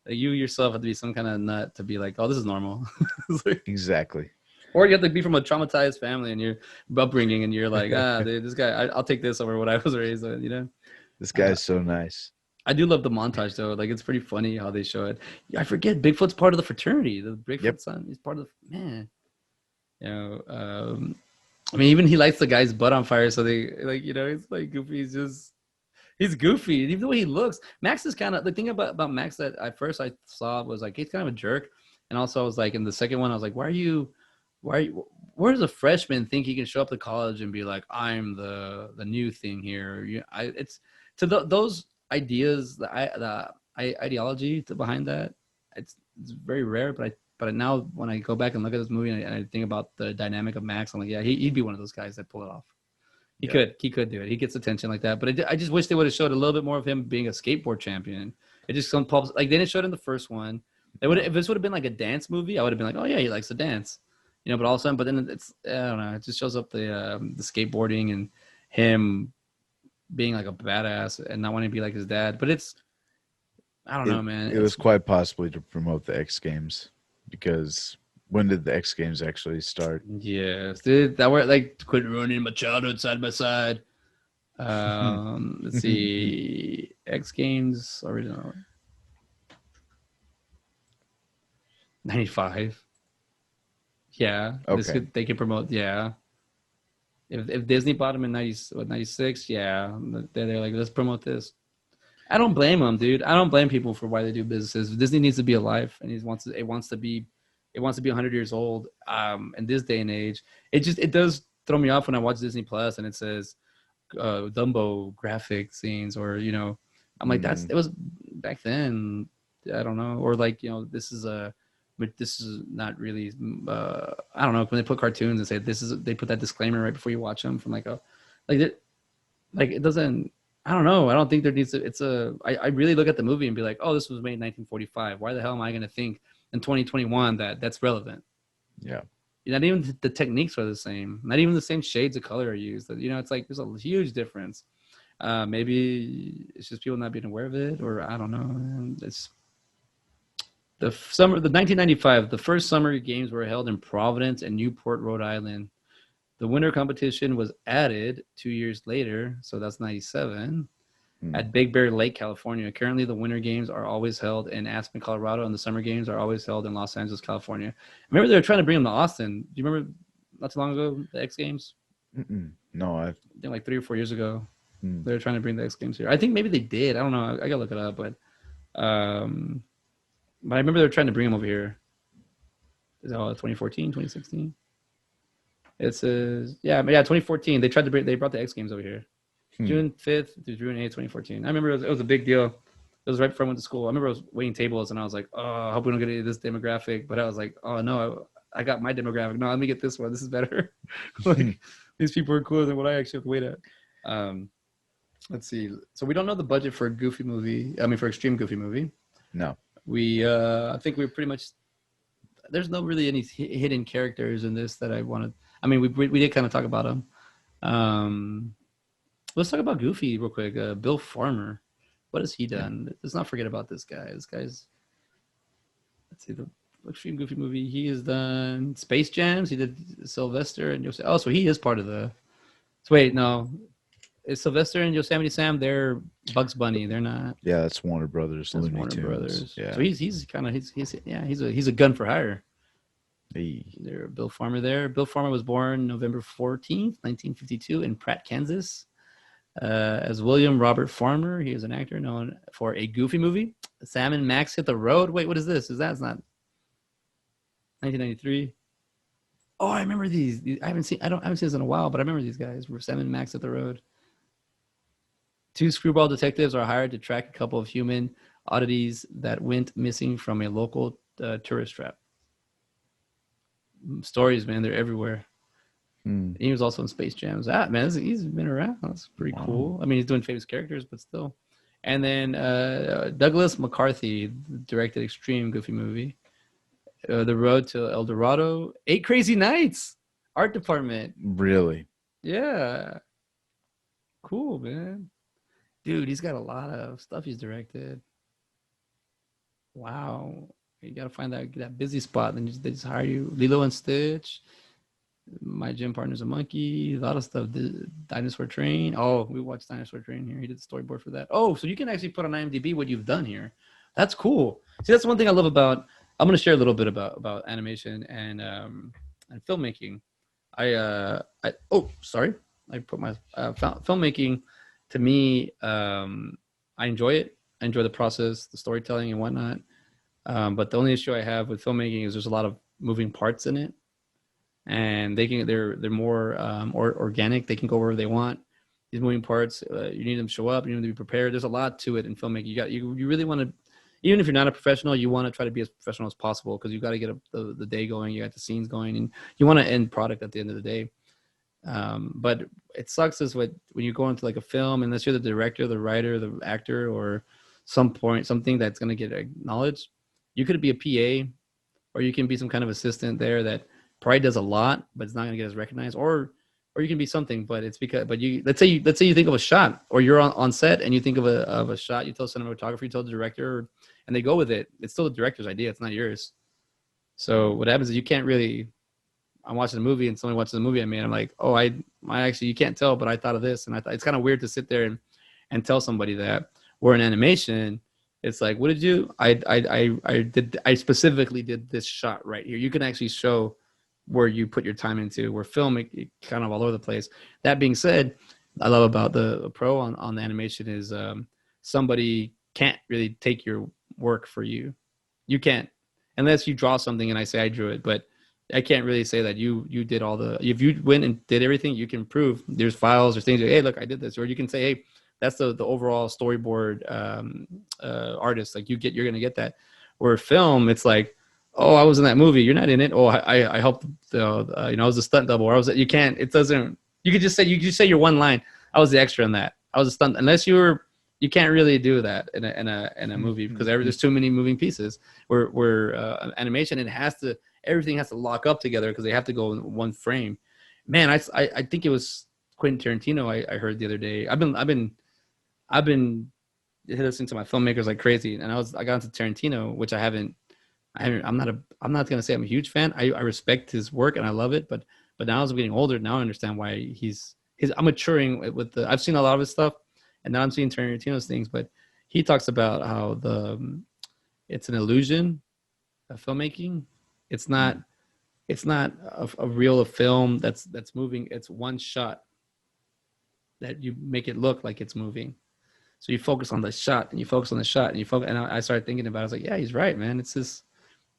Like, you yourself have to be some kind of nut to be like, oh, this is normal. Exactly. Or you have to be from a traumatized family and your upbringing, and you're like, dude, this guy, I'll take this over what I was raised with. This guy's so nice. I do love the montage though. Like, it's pretty funny how they show it. I forget Bigfoot's part of the fraternity. The Bigfoot son, he's part of the man. I mean, even he lights the guy's butt on fire. So they like, it's like Goofy. He's goofy. Even the way he looks, Max is kind of the thing about Max that at first I saw was like he's kind of a jerk, and also I was like in the second one I was like, where does a freshman think he can show up to college and be like, I'm the new thing here? It's to those ideas, the ideology behind that. It's very rare, but now when I go back and look at this movie and I think about the dynamic of Max, I'm like, yeah, he'd be one of those guys that pull it off. He could do it. He gets attention like that. But I just wish they would have showed a little bit more of him being a skateboard champion. It just some pops like they didn't show it in the first one. If this would have been like a dance movie, I would have been like, oh yeah, he likes to dance. But all of a sudden, but then it's, I don't know, it just shows up the skateboarding and him being like a badass and not wanting to be like his dad. But I don't know, man. It was quite possibly to promote the X Games, because when did the X Games actually start? Yes, dude, that were like quit ruining my childhood side by side. Let's see. X Games original. 95. Yeah. Okay. They could promote. Yeah. If Disney bought them in 96, yeah, they're like, let's promote this. I don't blame them, dude. I don't blame people for why they do businesses. Disney needs to be alive, and it wants to be 100 years old. In this day and age, it does throw me off when I watch Disney Plus and it says Dumbo graphic scenes, or I'm like, it was back then. I don't know, or like this is not really. I don't know, when they put cartoons and say they put that disclaimer right before you watch them from like it doesn't. I don't know. I don't think there needs to. I really look at the movie and be like, oh, this was made in 1945. Why the hell am I going to think in 2021 that's relevant? Yeah. Not even the techniques are the same. Not even the same shades of color are used. It's like there's a huge difference. Maybe it's just people not being aware of it, or I don't know. It's the 1995. The first summer games were held in Providence and Newport, Rhode Island. The winter competition was added 2 years later, so that's 97, at Big Bear Lake, California. Currently, the winter games are always held in Aspen, Colorado, and the summer games are always held in Los Angeles, California. I remember they were trying to bring them to Austin. Do you remember not too long ago, the X Games? No, I think like 3 or 4 years ago. They were trying to bring the X Games here. I think maybe they did. I don't know. I got to look it up, but I remember they were trying to bring them over here. Is that 2014, 2016? It says, yeah, 2014. They brought the X Games over here. June 5th to June 8th, 2014. I remember it was a big deal. It was right before I went to school. I remember I was waiting tables and I was like, oh, I hope we don't get this demographic. But I was like, oh, no, I got my demographic. No, let me get this one. This is better. Like, these people are cooler than what I actually have to wait at. Let's see. So we don't know the budget for a Goofy movie. For Extreme Goofy movie. No. I think we're pretty much, there's no really any hidden characters in this that I wanted. We did kind of talk about them. Let's talk about Goofy real quick. Bill Farmer. What has he done? Let's not forget about this guy. Let's see, the Extreme Goofy movie. He has done Space Jams. He did Sylvester and Yosemite. Oh, so he is part of the. So wait, no. Is Sylvester and Yosemite Sam? They're Bugs Bunny. They're not. Yeah, that's Warner Brothers. That's Warner Brothers. Yeah. So he's a gun for hire. Hey. There, Bill Farmer there. Bill Farmer was born November 14th, 1952 in Pratt, Kansas. As William Robert Farmer, he is an actor known for a Goofy movie, Sam and Max Hit the Road. Wait, what is this? It's not 1993. Oh, I remember these. I haven't seen this in a while, but I remember these guys. Sam and Max Hit the Road. Two screwball detectives are hired to track a couple of human oddities that went missing from a local tourist trap. Stories, man, they're everywhere. He was also in Space Jams. Man, he's been around. That's pretty cool. He's doing famous characters, but still. And then Douglas McCarthy directed Extreme Goofy movie, The Road to El Dorado, 8 Crazy Nights, art department. Really? Yeah. Cool, man. Dude, he's got a lot of stuff he's directed. Wow. You got to find that busy spot. Then they just hire you. Lilo and Stitch. My Gym Partner's a Monkey. A lot of stuff. The Dinosaur Train. Oh, we watched Dinosaur Train here. He did the storyboard for that. Oh, so you can actually put on IMDb what you've done here. That's cool. See, that's one thing I love about. I'm going to share a little bit about animation and filmmaking. I put my filmmaking. To me, I enjoy it. I enjoy the process, the storytelling and whatnot. But the only issue I have with filmmaking is there's a lot of moving parts in it. And they're more organic. They can go wherever they want. These moving parts, you need them to show up. You need them to be prepared. There's a lot to it in filmmaking. You really want to, even if you're not a professional, you want to try to be as professional as possible because you got to get the day going. You got the scenes going, and you want to end product at the end of the day. But it sucks is when you go into like a film, unless you're the director, the writer, the actor, or something that's going to get acknowledged. You could be a PA, or you can be some kind of assistant there that probably does a lot, but it's not going to get as recognized, or you can be something, but it's because, let's say you think of a shot, or you're on set and you think of a shot, you tell cinematographer, you tell the director, and they go with it. It's still the director's idea. It's not yours. So what happens is you can't really, I'm watching a movie and someone watches the movie I made. I'm like, oh, I actually, you can't tell, but I thought of this, and I thought it's kind of weird to sit there and tell somebody that. Where in animation, it's like, what did you? I specifically did this shot right here. You can actually show where you put your time into. Where film, it kind of all over the place. That being said, I love about the pro on the animation is somebody can't really take your work for you. You can't, unless you draw something and I say I drew it, but I can't really say that you did all the. If you went and did everything, you can prove there's files or things like, hey, look, I did this, or you can say, hey, that's the overall storyboard artist. Like you're gonna get that. Where film, it's like, oh, I was in that movie. You're not in it. Oh, I helped. I was a stunt double. Or I was. You can't. It doesn't. You could just say your one line. I was the extra in that. I was a stunt. Unless you can't really do that in a movie because there's too many moving pieces. Where animation, everything has to lock up together because they have to go in one frame. Man, I think it was Quentin Tarantino. I heard the other day. I've been listening to my filmmakers like crazy, and I got into Tarantino, which I'm not gonna say I'm a huge fan. I respect his work and I love it, but now as I'm getting older, now I understand why I'm maturing with I've seen a lot of his stuff, and now I'm seeing Tarantino's things. But he talks about how it's an illusion of filmmaking. It's not a reel of film that's moving. It's one shot that you make it look like it's moving. So you focus on the shot and you focus on the shot and you focus. And I started thinking about it. I was like, yeah, he's right, man. It's just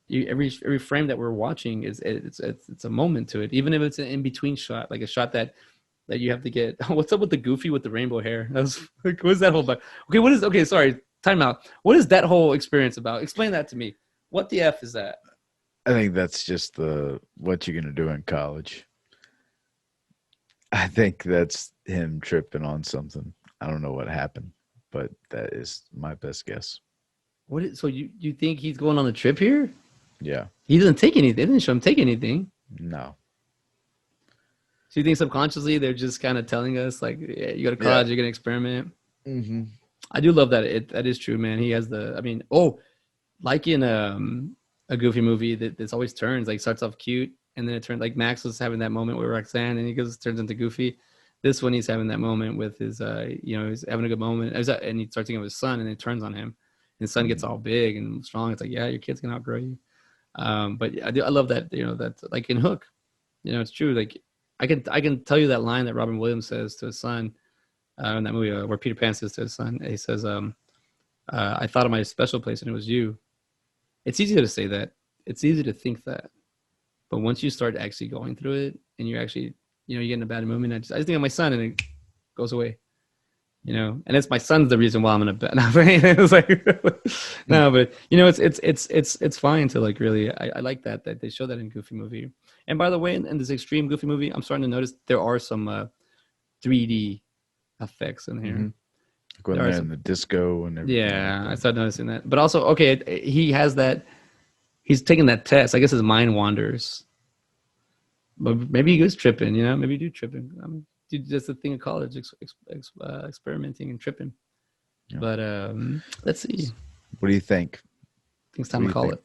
every frame that we're watching it's a moment to it, even if it's an in between shot, like a shot that you have to get. What's up with the Goofy with the rainbow hair? That was like, what's that whole about? Okay, sorry, time out. What is that whole experience about? Explain that to me. What the F is that? I think that's just what you're gonna do in college. I think that's him tripping on something. I don't know what happened, but that is my best guess. So you think he's going on a trip here? Yeah. He doesn't take anything. They didn't show him take anything. No. So you think subconsciously they're just kind of telling us like, yeah, you go to college, you're gonna experiment. Mm-hmm. I do love that. That is true, man. He has like in a Goofy movie that always turns, like starts off cute and then it turns, like Max was having that moment with Roxanne and he turns into Goofy. This one, he's having that moment with his, he's having a good moment, and he starts thinking of his son, and it turns on him. And his son gets all big and strong. It's like, yeah, your kid's gonna outgrow you. But I love that. That like in Hook, it's true. Like I can tell you that line that Robin Williams says to his son in that movie, where Peter Pan says to his son, he says, "I thought of my special place, and it was you." It's easy to say that. It's easy to think that, but once you start actually going through it, and you're actually you get in a bad moment. I just think of my son and it goes away, and it's my son's the reason why I'm in a bad. It's like, no, but it's fine to like really. I like that they show that in Goofy movie. And by the way, in this extreme Goofy movie, I'm starting to notice there are some 3D effects in here. Mm-hmm. Going there in the disco and everything. Yeah, I started noticing that. But also, okay, he has that. He's taking that test. I guess his mind wanders. But maybe he was tripping, Maybe you do tripping. I mean, that's the thing of college, experimenting and tripping. Yeah. But let's see. What do you think? I think it's time to call it.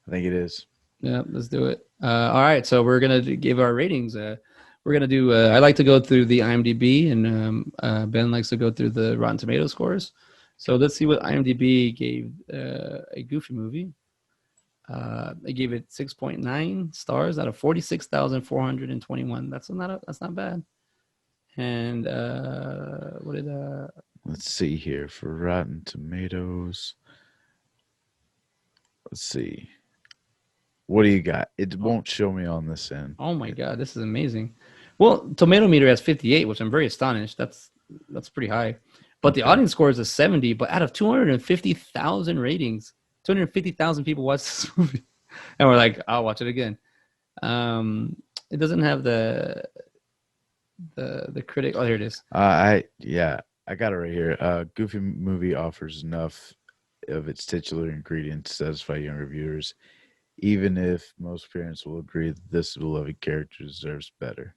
I think it is. Yeah, let's do it. All right, so we're gonna give our ratings. We're gonna do. I like to go through the IMDb, and Ben likes to go through the Rotten Tomatoes scores. So let's see what IMDb gave a Goofy movie. They gave it 6.9 stars out of 46,421. That's not bad. And what did let's see here for Rotten Tomatoes. Let's see. What do you got? It won't show me on this end. Oh my God, this is amazing. Well, Tomato Meter has 58, which I'm very astonished. That's pretty high. But the audience score is a 70. But out of 250,000 ratings, 250,000 people watched this movie, and we're like, I'll watch it again. It doesn't have the critic. Oh, here it is. I got it right here. Goofy movie offers enough of its titular ingredients to satisfy young reviewers, even if most parents will agree that this beloved character deserves better.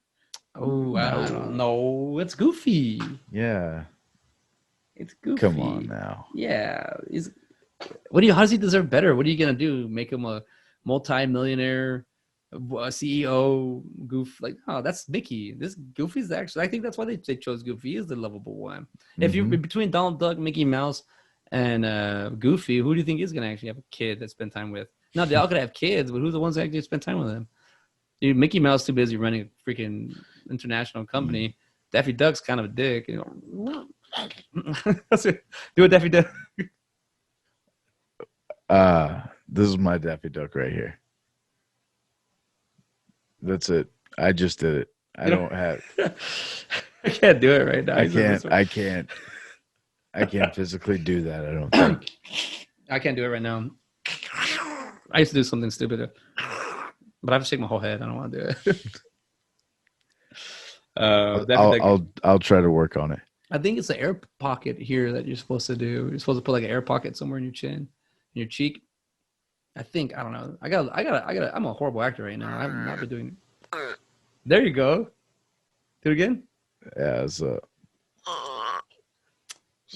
Oh, I don't know. It's Goofy. Yeah. It's Goofy. Come on now. Yeah. How does he deserve better? What are you gonna do? Make him a multi-millionaire CEO Goof. Like, oh, that's Mickey. This Goofy's actually. I think that's why they chose Goofy. He is the lovable one. If you between Donald Duck, Mickey Mouse, and Goofy, who do you think is gonna actually have a kid that spend time with? Now they all could have kids, but who's the ones that actually spend time with them? Dude, Mickey Mouse too busy running a freaking international company. Daffy Duck's kind of a dick. You know, do a Daffy Duck. This is my Daffy Duck right here. That's it. I just did it. I don't have. I can't do it right now. I can't physically do that. I don't think. I can't do it right now. I used to do something stupid, but I have to shake my whole head. I don't want to do it. I'll try to work on it. I think it's the air pocket here that you're supposed to do. You're supposed to put like an air pocket somewhere in your chin, in your cheek. I think, I don't know. I'm a horrible actor right now. I've not been doing. There you go. Do it again. Yeah. It's all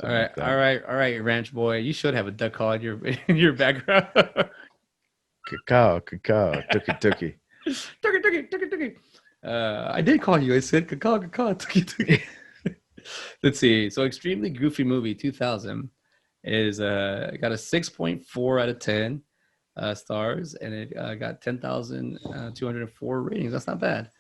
right, ranch boy. You should have a duck call in your background. Cacao, tookie. Tookie. I did call you. I said cacao, tookie. Let's see. So, Extremely Goofy Movie 2000 is got a 6.4 out of 10 stars, and it got 10,204 ratings. That's not bad.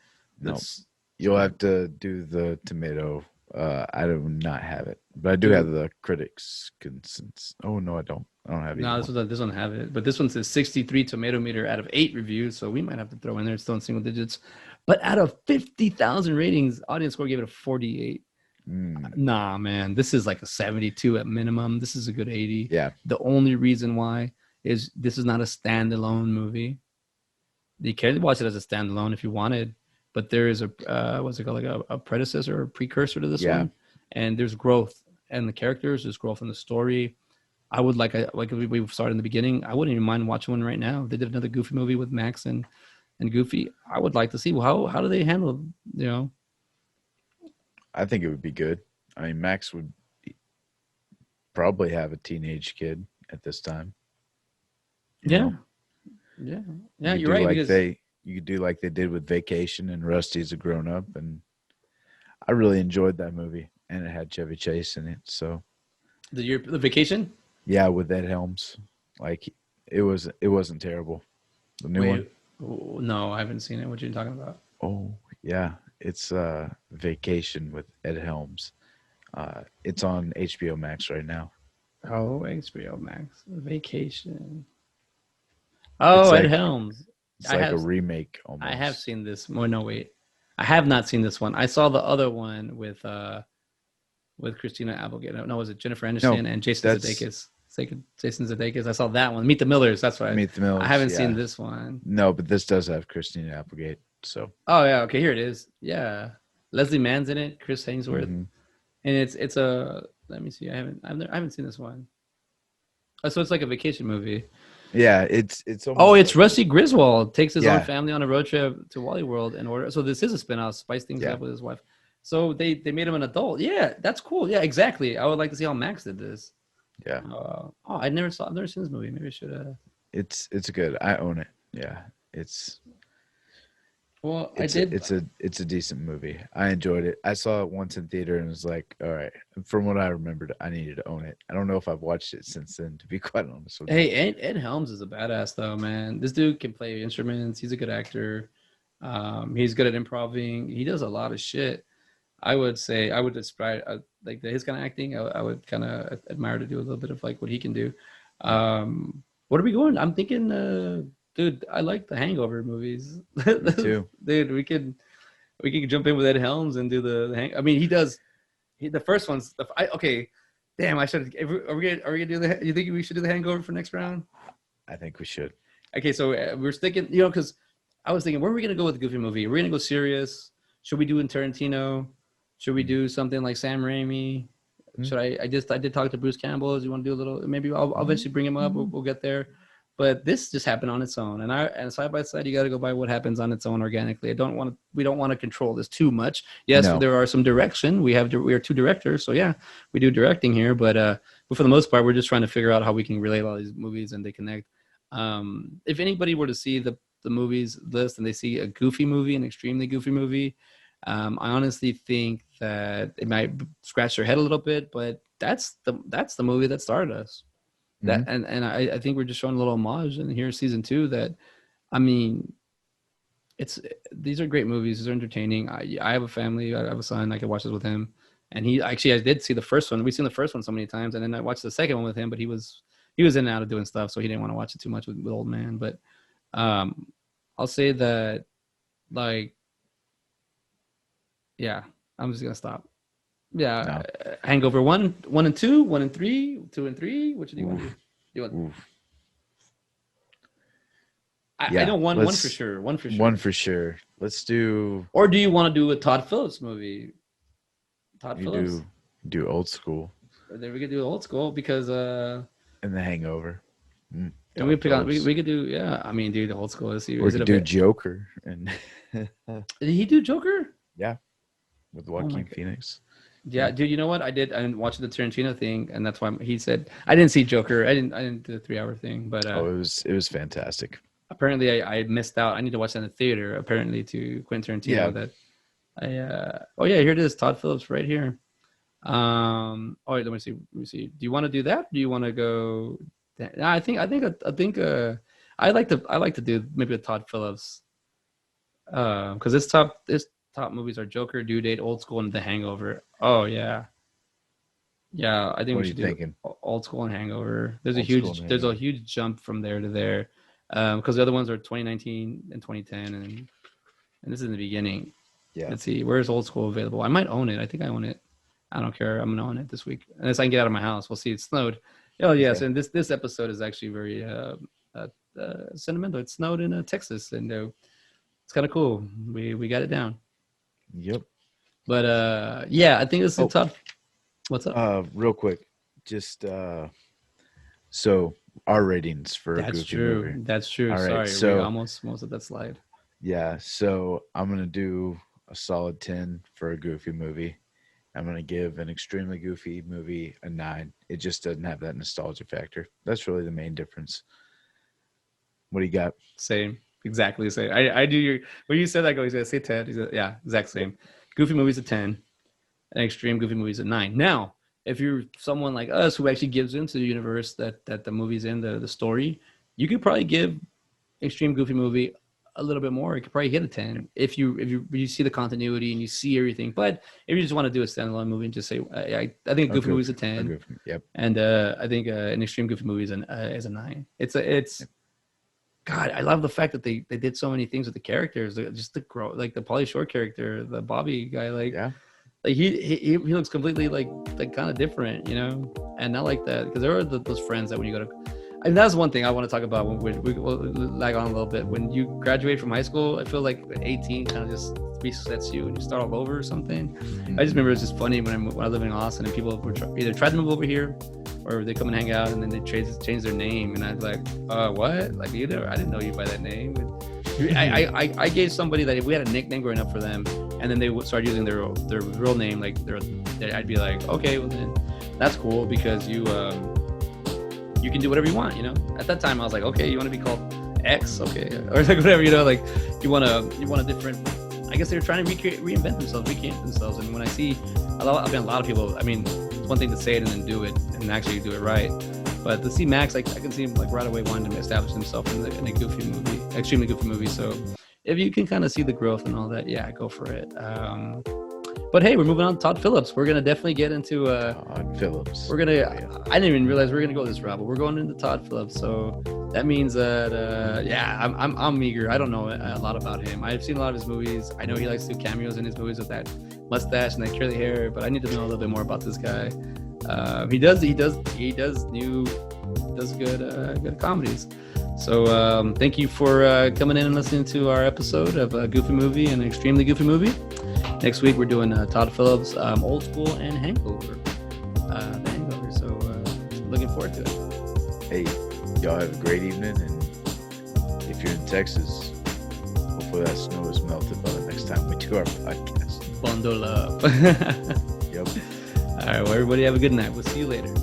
You'll have to do the tomato. I do not have it, but I do have the critics' consensus. Oh no, I don't. I don't have it. No, this one have it, but this one says 63 tomato meter out of 8 reviews, so we might have to throw in there. It's still in single digits, but out of 50,000 ratings, audience score gave it a 48. Nah, man, this is like a 72 at minimum. This is a good 80. Yeah. The only reason why is this is not a standalone movie. You can watch it as a standalone if you wanted, but there is a what's it called, like a predecessor or precursor to this one, and there's growth in the characters. There's growth in the story. I would like we started in the beginning. I wouldn't even mind watching one right now. If they did another Goofy movie with Max and Goofy, I would like to see how do they handle, you know. I think it would be good. I mean, Max would probably have a teenage kid at this time. Yeah. You're right. You could do like they did with Vacation, and Rusty's a grown up, and I really enjoyed that movie, and it had Chevy Chase in it. So the Vacation? Yeah, with Ed Helms. Like it wasn't terrible. The new one? No, I haven't seen it. What are you talking about? Oh yeah. It's Vacation with Ed Helms. It's on HBO Max right now. Oh, HBO Max. Vacation. Oh, Ed Helms. It's like a remake almost. I have seen this. Oh, no, wait. I have not seen this one. I saw the other one with Christina Applegate. No, was it Jennifer Aniston and Jason Sudeikis? Jason Sudeikis. I saw that one. Meet the Millers. That's right. Meet the Millers. I haven't seen this one. No, but this does have Christina Applegate. So. Oh yeah. Okay. Here it is. Yeah. Leslie Mann's in it. Chris Hemsworth, and it's a. Let me see. I haven't seen this one. Oh, so it's like a vacation movie. Yeah, it's. It's Rusty Griswold takes his own family on a road trip to Wally World in order. So this is a spinoff. Spice things up with his wife. So they made him an adult. Yeah, that's cool. Yeah, exactly. I would like to see how Max did this. Yeah. I've never seen this movie. Maybe I should. It's good. I own it. Yeah, it's. Well, it's a decent movie. I enjoyed it. I saw it once in theater and was like, all right. From what I remembered, I needed to own it. I don't know if I've watched it since then, to be quite honest with you. Hey, Ed Helms is a badass though, man. This dude can play instruments. He's a good actor. He's good at improvising. He does a lot of shit. I would describe like his kind of acting. I would kind of admire to do a little bit of like what he can do. What are we going? I'm thinking. Dude, I like the Hangover movies. Me too. Dude, we could jump in with Ed Helms and do the hang. I mean, the first one's okay. Damn, I should. Are we gonna do the? You think we should do the Hangover for next round? I think we should. Okay, so we're sticking. You know, because I was thinking, where are we gonna go with the Goofy movie? Are we gonna go serious? Should we do in Tarantino? Should we do something like Sam Raimi? Should I did talk to Bruce Campbell. Do you want to do a little? Maybe I'll eventually bring him up. We'll get there. But this just happened on its own, and side by side, you got to go by what happens on its own organically. We don't want to control this too much. Yes, there are some direction. We are 2 directors, so yeah, we do directing here. But for the most part, we're just trying to figure out how we can relate all these movies and they connect. If anybody were to see the the movies list and they see a goofy movie, an extremely goofy movie, I honestly think that it might scratch their head a little bit, but that's the movie that started us. That and I think we're just showing a little homage in here season 2 that, I mean, these are great movies. These are entertaining. I have a family. I have a son. I could watch this with him. And I did see the first one. We've seen the first one so many times, and then I watched the second one with him. But he was in and out of doing stuff, so he didn't want to watch it too much with old man. But I'll say that, like, yeah, I'm just gonna stop. Yeah, no. Hangover 1 and 2, 1 and 3, 2 and 3. Which do you want to do? You want? I know one for sure. One for sure. One for sure. Let's do. Or do you want to do a Todd Phillips movie? Todd Phillips. Do old school. Then we could do old school because. And The Hangover. And we pick on. We could do. Yeah, I mean, dude, the old school. We could do Joker. And did he do Joker? Yeah, with Joaquin Phoenix. Yeah, dude. You know what? I didn't watch the Tarantino thing, and that's why he said I didn't see Joker. I didn't do the 3-hour thing, but it was fantastic. Apparently, I missed out. I need to watch that in the theater. Apparently, to Quentin Tarantino. Yeah. Here it is. Todd Phillips right here. Let me see. Do you want to do that? Do you want to go? I think I like to do maybe a Todd Phillips. Because this top movies are Joker, Due Date, Old School, and The Hangover. Oh yeah. Yeah, I think we should do Old School and Hangover. There's a huge jump from there to there. Because the other ones are 2019 and 2010, and this is in the beginning. Yeah. Let's see, where's Old School available? I might own it. I think I own it. I don't care. I'm gonna own it this week unless I can get out of my house. We'll see. It snowed. Oh yes, and this episode is actually very sentimental. It snowed in Texas, and it's kind of cool. We got it down. Yep. But I think this is tough. What's up? Real quick, just so our ratings for a Goofy movie. That's true. All right, Sorry, we almost at that slide. Yeah, so I'm gonna do a solid 10 for a Goofy movie. I'm gonna give an extremely Goofy movie a 9. It just doesn't have that nostalgia factor. That's really the main difference. What do you got? Same, exactly the same. I do when you said that, he's gonna say 10. He said, yeah, exact same. Goofy movie's a 10, and extreme Goofy movie's a 9. Now, if you're someone like us who actually gives into the universe that the movie's in, the story, you could probably give extreme Goofy movie a little bit more. It could probably hit a 10 if you see the continuity and you see everything. But if you just want to do a standalone movie and just say, I think a Goofy movie is a 10. Yep. And I think an extreme Goofy movie is a 9. God, I love the fact that they did so many things with the characters. Just the growth, like the Pauly Shore character, the Bobby guy, like he looks completely like kind of different, you know. And not like that, because there are those friends that when you go to. And that's one thing I want to talk about when we'll lag on a little bit. When you graduate from high school, I feel like 18 kind of just resets you and you start all over or something. I just remember it was just funny when I lived in Austin and people would either try to move over here or they come and hang out and then they change their name. And I'd like, what? Like, I didn't know you by that name. I gave somebody that if we had a nickname growing up for them and then they would start using their real name, like I'd be like, okay, well then that's cool because you can do whatever you want, you know. At that time, I was like, okay, you want to be called X, okay, or like whatever, you know, like you want a different. I guess they're trying to reinvent themselves, recreate themselves. And when I see a lot of people, I mean, it's one thing to say it and then do it and actually do it right, but to see Max, I can see him like right away wanting to establish himself in a Goofy movie, extremely Goofy movie. So if you can kind of see the growth and all that, yeah, go for it. But hey, we're moving on to Todd Phillips. We're gonna definitely get into Todd Phillips. I didn't even realize we were gonna go this route, but we're going into Todd Phillips. So that means that I'm eager. I don't know a lot about him. I've seen a lot of his movies. I know he likes to do cameos in his movies with that mustache and that curly hair, but I need to know a little bit more about this guy. He does good comedies. So thank you for coming in and listening to our episode of a Goofy Movie and an extremely Goofy movie. Next week, we're doing Todd Phillips, Old School, and Hangover. The Hangover. So, looking forward to it. Hey, y'all have a great evening. And if you're in Texas, hopefully that snow is melted by the next time we do our podcast. Bundle up. Yep. All right. Well, everybody have a good night. We'll see you later.